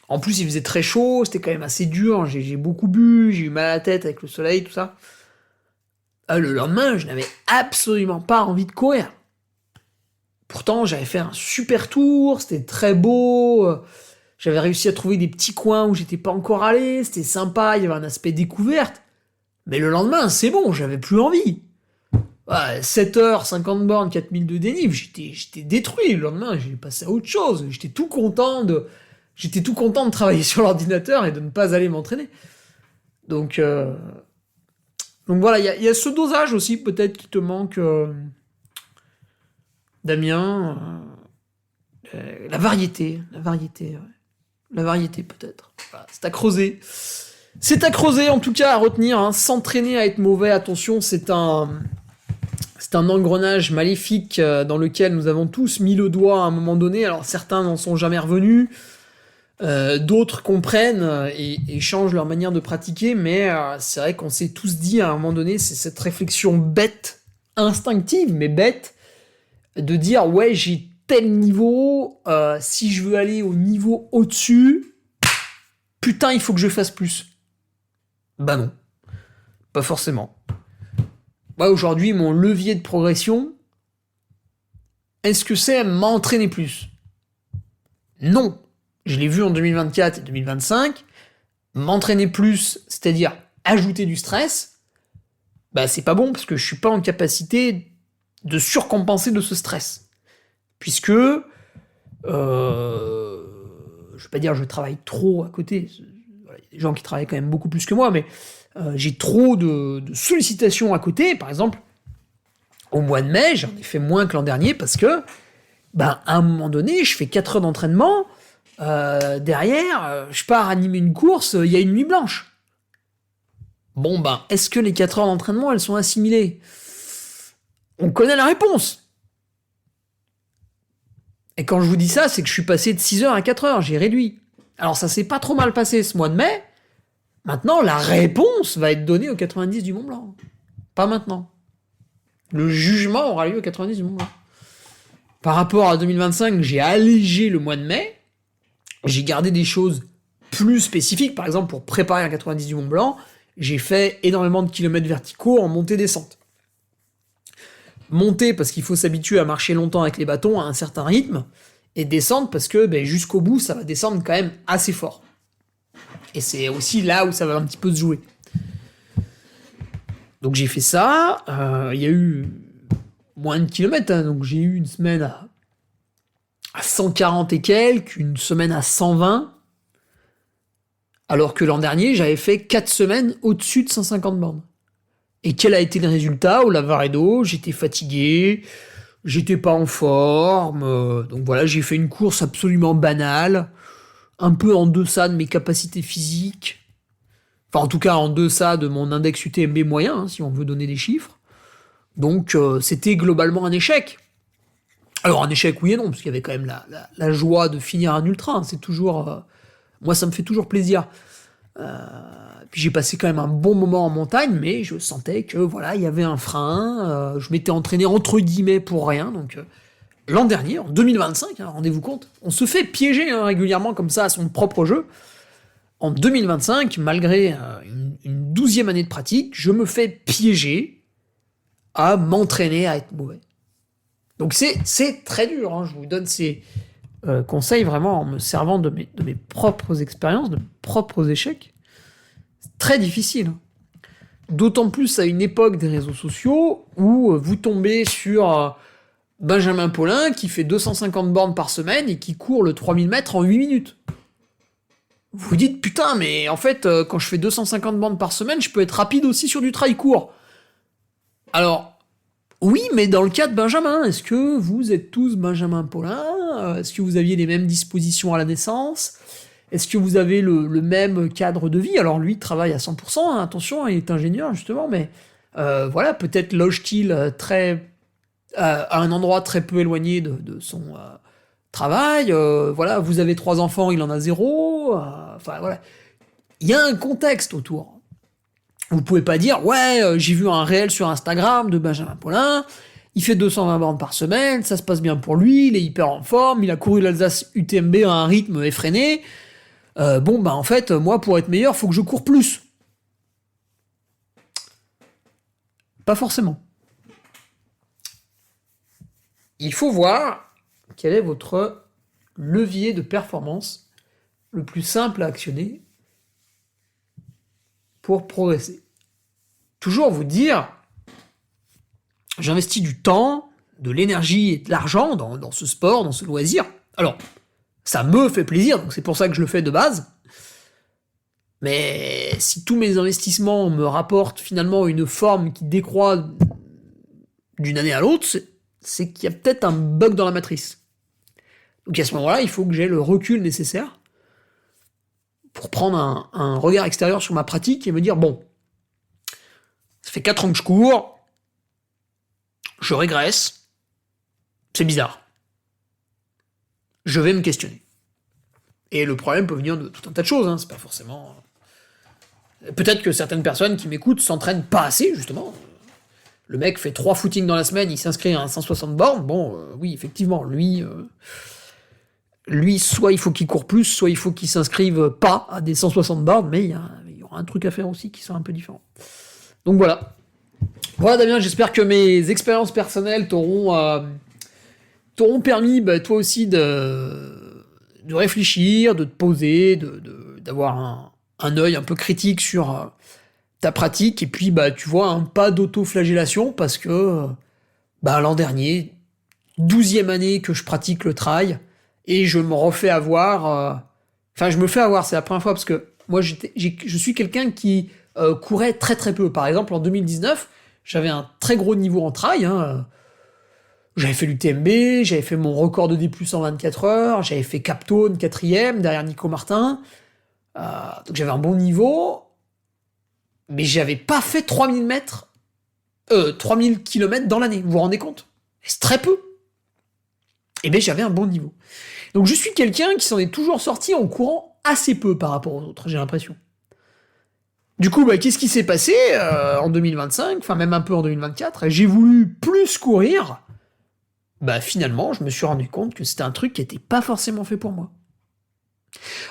En plus, il faisait très chaud, c'était quand même assez dur, j'ai beaucoup bu, j'ai eu mal à la tête avec le soleil, tout ça. Le lendemain, je n'avais absolument pas envie de courir. Pourtant, j'avais fait un super tour, c'était très beau, j'avais réussi à trouver des petits coins où j'étais pas encore allé, c'était sympa, il y avait un aspect découverte. Mais le lendemain, c'est bon, j'avais plus envie. 7 heures, 50 bornes, 4000 de dénive, j'étais détruit. Le lendemain, j'ai passé à autre chose. J'étais tout content de travailler sur l'ordinateur et de ne pas aller m'entraîner. Donc voilà, il y a ce dosage aussi peut-être qui te manque, Damien. La variété peut-être. Voilà, c'est à creuser. C'est à creuser, en tout cas, à retenir. Hein. S'entraîner à être mauvais, attention, c'est un engrenage maléfique dans lequel nous avons tous mis le doigt à un moment donné. Alors certains n'en sont jamais revenus, d'autres comprennent et changent leur manière de pratiquer, mais c'est vrai qu'on s'est tous dit à un moment donné, c'est cette réflexion bête, instinctive, mais bête, de dire ouais, j'ai tel niveau, si je veux aller au niveau au-dessus, putain, il faut que je fasse plus. Bah non, pas forcément. Moi, aujourd'hui, mon levier de progression, est-ce que c'est m'entraîner plus? Non. Je l'ai vu en 2024 et 2025. M'entraîner plus, c'est-à-dire ajouter du stress, c'est pas bon parce que je suis pas en capacité de surcompenser de ce stress. Puisque, je vais pas dire je travaille trop à côté. Il y a des gens qui travaillent quand même beaucoup plus que moi, mais j'ai trop de sollicitations à côté. Par exemple, au mois de mai, j'en ai fait moins que l'an dernier parce que, à un moment donné, je fais 4 heures d'entraînement. Derrière, je pars animer une course, il y a une nuit blanche. Bon, est-ce que les 4 heures d'entraînement, elles sont assimilées? On connaît la réponse. Et quand je vous dis ça, c'est que je suis passé de 6 heures à 4 heures, j'ai réduit. Alors ça s'est pas trop mal passé ce mois de mai. Maintenant, la réponse va être donnée au 90 du Mont Blanc. Pas maintenant. Le jugement aura lieu au 90 du Mont Blanc. Par rapport à 2025, j'ai allégé le mois de mai. J'ai gardé des choses plus spécifiques. Par exemple, pour préparer un 90 du Mont Blanc, j'ai fait énormément de kilomètres verticaux en montée-descente. Monter parce qu'il faut s'habituer à marcher longtemps avec les bâtons à un certain rythme. Et descendre parce que jusqu'au bout, ça va descendre quand même assez fort. Et c'est aussi là où ça va un petit peu se jouer. Donc j'ai fait ça. Il y a eu moins de kilomètres. Donc j'ai eu une semaine à 140 et quelques, une semaine à 120. Alors que l'an dernier, j'avais fait 4 semaines au-dessus de 150 bornes. Et quel a été le résultat? Au Lavaredo, j'étais fatigué, j'étais pas en forme. Donc voilà, j'ai fait une course absolument banale. Un peu en deçà de mes capacités physiques. Enfin, en tout cas, en deçà de mon index UTMB moyen, si on veut donner des chiffres. Donc, c'était globalement un échec. Alors un échec oui et non, parce qu'il y avait quand même la joie de finir un ultra, hein. C'est toujours... moi ça me fait toujours plaisir. Puis j'ai passé quand même un bon moment en montagne, mais je sentais que voilà, il y avait un frein, je m'étais entraîné entre guillemets pour rien, donc l'an dernier, en 2025, hein, rendez-vous compte, on se fait piéger hein, régulièrement comme ça à son propre jeu. En 2025, malgré une 12e année de pratique, je me fais piéger à m'entraîner à être mauvais. Donc c'est très dur, hein. Je vous donne ces conseils vraiment en me servant de mes propres expériences, de mes propres échecs. C'est très difficile. D'autant plus à une époque des réseaux sociaux où vous tombez sur Benjamin Paulin qui fait 250 bornes par semaine et qui court le 3000 mètres en 8 minutes. Vous vous dites, putain, mais en fait, quand je fais 250 bornes par semaine, je peux être rapide aussi sur du trail court. Alors, oui, mais dans le cas de Benjamin, est-ce que vous êtes tous Benjamin Paulin ? Est-ce que vous aviez les mêmes dispositions à la naissance ? Est-ce que vous avez le même cadre de vie ? Alors lui, il travaille à 100%, hein, attention, il est ingénieur justement, mais voilà, peut-être loge-t-il à un endroit très peu éloigné de son travail. Voilà, vous avez 3 enfants, il en a 0. Enfin voilà, il y a un contexte autour. Vous pouvez pas dire, ouais, j'ai vu un réel sur Instagram de Benjamin Paulin, il fait 220 bornes par semaine, ça se passe bien pour lui, il est hyper en forme, il a couru l'Alsace UTMB à un rythme effréné. En fait, moi, pour être meilleur, faut que je cours plus. Pas forcément. Il faut voir quel est votre levier de performance le plus simple à actionner pour progresser. Toujours vous dire, j'investis du temps, de l'énergie et de l'argent dans ce sport, dans ce loisir. Alors, ça me fait plaisir, donc c'est pour ça que je le fais de base. Mais si tous mes investissements me rapportent finalement une forme qui décroît d'une année à l'autre, c'est qu'il y a peut-être un bug dans la matrice. Donc à ce moment-là, il faut que j'ai le recul nécessaire pour prendre un regard extérieur sur ma pratique et me dire, bon, ça fait 4 ans que je cours, je régresse, c'est bizarre. Je vais me questionner. Et le problème peut venir de tout un tas de choses, hein, c'est pas forcément... Peut-être que certaines personnes qui m'écoutent s'entraînent pas assez, justement. Le mec fait 3 footings dans la semaine, il s'inscrit à un 160 bornes, oui, effectivement, lui, soit il faut qu'il court plus, soit il faut qu'il s'inscrive pas à des 160 bornes, mais il y aura un truc à faire aussi qui sera un peu différent. Donc voilà. Voilà Damien, j'espère que mes expériences personnelles t'auront permis, toi aussi, de réfléchir, de te poser, d'avoir un œil un peu critique sur ta pratique, et puis tu vois, pas d'auto-flagellation, parce que l'an dernier, 12e année que je pratique le trail, et je me refais avoir... je me fais avoir, c'est la première fois, parce que moi je suis quelqu'un qui courait très très peu. Par exemple, en 2019, j'avais un très gros niveau en trail, hein. J'avais fait l'UTMB, j'avais fait mon record de D+, en 24 heures, j'avais fait Captone 4e, derrière Nico Martin, donc j'avais un bon niveau, mais j'avais pas fait 3000 km dans l'année, vous vous rendez compte ? C'est très peu. Et bien j'avais un bon niveau. Donc je suis quelqu'un qui s'en est toujours sorti en courant assez peu par rapport aux autres, j'ai l'impression. Du coup, qu'est-ce qui s'est passé en 2025, enfin même un peu en 2024 ? J'ai voulu plus courir. Finalement, je me suis rendu compte que c'était un truc qui était pas forcément fait pour moi.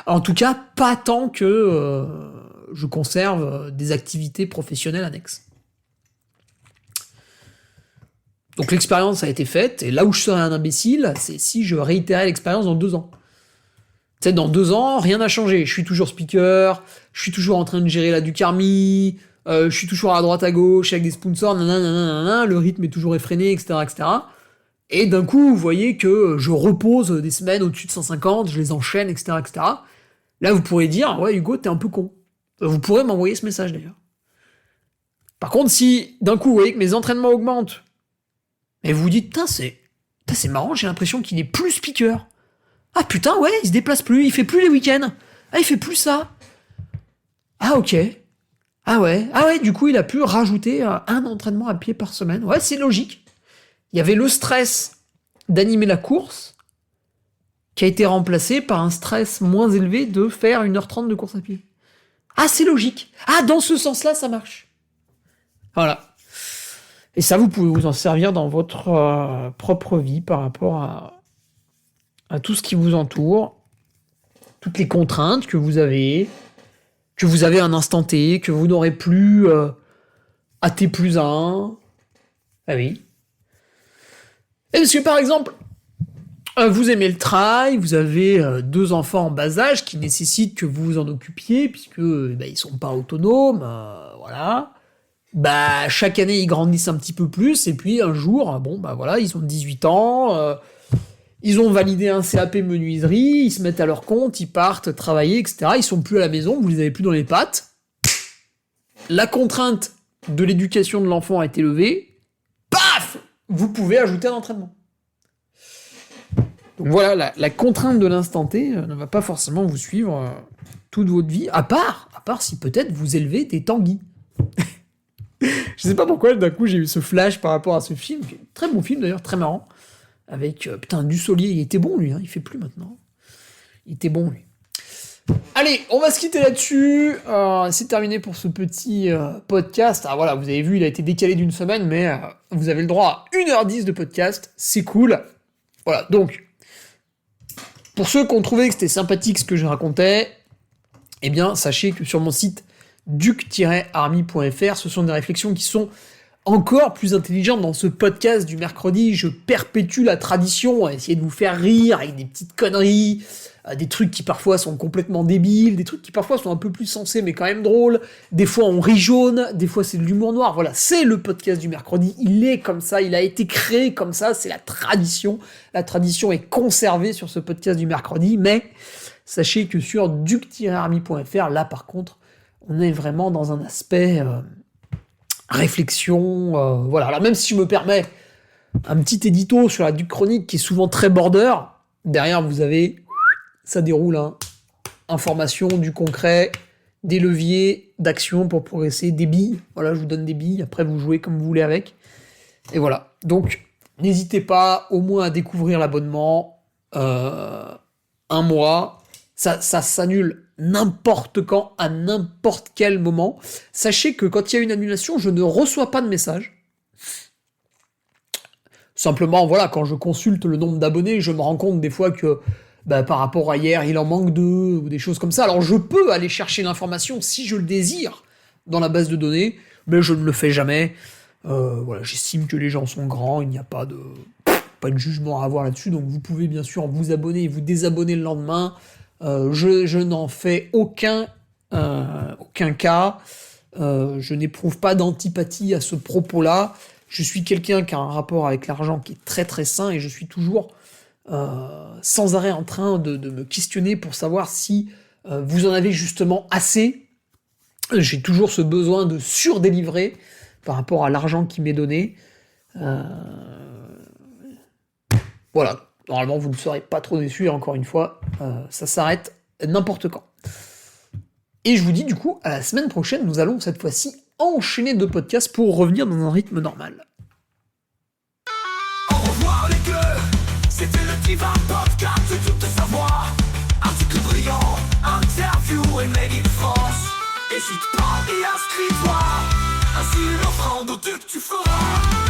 En tout cas, pas tant que je conserve des activités professionnelles annexes. Donc l'expérience a été faite, et là où je serais un imbécile, c'est si je réitérais l'expérience dans 2 ans. Tu sais, dans 2 ans, rien n'a changé. Je suis toujours speaker, je suis toujours en train de gérer la Ducarmi, je suis toujours à droite à gauche avec des sponsors, le rythme est toujours effréné, etc., etc. Et d'un coup, vous voyez que je repose des semaines au-dessus de 150, je les enchaîne, etc., etc. Là, vous pourrez dire, ouais, Hugo, t'es un peu con. Vous pourrez m'envoyer ce message, d'ailleurs. Par contre, si, d'un coup, vous voyez que mes entraînements augmentent, et vous vous dites, putain, c'est marrant, j'ai l'impression qu'il est plus speaker. Ah, putain, ouais, il se déplace plus, il fait plus les week-ends. Ah, il fait plus ça. Ah, ok. Ah ouais, du coup, il a pu rajouter un entraînement à pied par semaine. Ouais, c'est logique. Il y avait le stress d'animer la course qui a été remplacé par un stress moins élevé de faire 1h30 de course à pied. Ah, c'est logique. Ah, dans ce sens-là, ça marche. Voilà. Et ça, vous pouvez vous en servir dans votre propre vie par rapport à tout ce qui vous entoure, toutes les contraintes que vous avez à un instant T, que vous n'aurez plus à T+1. Ah oui. Et parce que, par exemple, vous aimez le trail, vous avez 2 enfants en bas âge qui nécessitent que vous vous en occupiez, puisque ils sont pas autonomes, voilà. Chaque année, ils grandissent un petit peu plus, et puis un jour, ils ont 18 ans, ils ont validé un CAP menuiserie, ils se mettent à leur compte, ils partent travailler, etc. Ils sont plus à la maison, vous les avez plus dans les pattes. La contrainte de l'éducation de l'enfant a été levée. Paf! Vous pouvez ajouter un entraînement. Donc voilà, la contrainte de l'instant T ne va pas forcément vous suivre toute votre vie, à part si peut-être vous élevez des tanguis. Je sais pas pourquoi, d'un coup, j'ai eu ce flash par rapport à ce film, qui est un très bon film d'ailleurs, très marrant, avec, Dussolier, il était bon lui, il fait plus maintenant. Il était bon lui. Allez, on va se quitter là-dessus, c'est terminé pour ce petit podcast. Ah voilà, vous avez vu, il a été décalé d'une semaine, mais vous avez le droit à 1h10 de podcast, c'est cool. Voilà, donc, pour ceux qui ont trouvé que c'était sympathique ce que je racontais, eh bien, sachez que sur mon site duc-army.fr, ce sont des réflexions qui sont encore plus intelligentes. Dans ce podcast du mercredi, je perpétue la tradition à essayer de vous faire rire avec des petites conneries, des trucs qui parfois sont complètement débiles, des trucs qui parfois sont un peu plus sensés mais quand même drôles, des fois on rit jaune, des fois c'est de l'humour noir. Voilà, c'est le podcast du mercredi, il est comme ça, il a été créé comme ça, c'est la tradition est conservée sur ce podcast du mercredi, mais sachez que sur duc-army.fr, là par contre, on est vraiment dans un aspect réflexion, voilà. Alors même si je me permets un petit édito sur la Duc Chronique qui est souvent très border, derrière vous avez, ça déroule, information, du concret, des leviers d'action pour progresser, des billes, voilà, je vous donne des billes, après vous jouez comme vous voulez avec, et voilà. Donc, n'hésitez pas au moins à découvrir l'abonnement, 1 mois, ça s'annule n'importe quand, à n'importe quel moment. Sachez que quand il y a une annulation, je ne reçois pas de message. Simplement, voilà, quand je consulte le nombre d'abonnés, je me rends compte des fois que par rapport à hier, il en manque 2, ou des choses comme ça. Alors je peux aller chercher l'information si je le désire dans la base de données, mais je ne le fais jamais. Voilà, j'estime que les gens sont grands, il n'y a pas de jugement à avoir là-dessus, donc vous pouvez bien sûr vous abonner et vous désabonner le lendemain. Je n'en fais aucun cas. Je n'éprouve pas d'antipathie à ce propos-là. Je suis quelqu'un qui a un rapport avec l'argent qui est très très sain et je suis toujours sans arrêt en train de me questionner pour savoir si vous en avez justement assez. J'ai toujours ce besoin de surdélivrer par rapport à l'argent qui m'est donné. Voilà. Normalement, vous ne serez pas trop déçus, et encore une fois, ça s'arrête n'importe quand. Et je vous dis du coup, à la semaine prochaine, nous allons cette fois-ci enchaîner 2 podcasts pour revenir dans un rythme normal. Au revoir les gueux, c'était le Diva Podcast de tout savoir. Article brillant, interview et made in France. Hésite pas et inscris-toi, ainsi une offrande au Duc tu feras.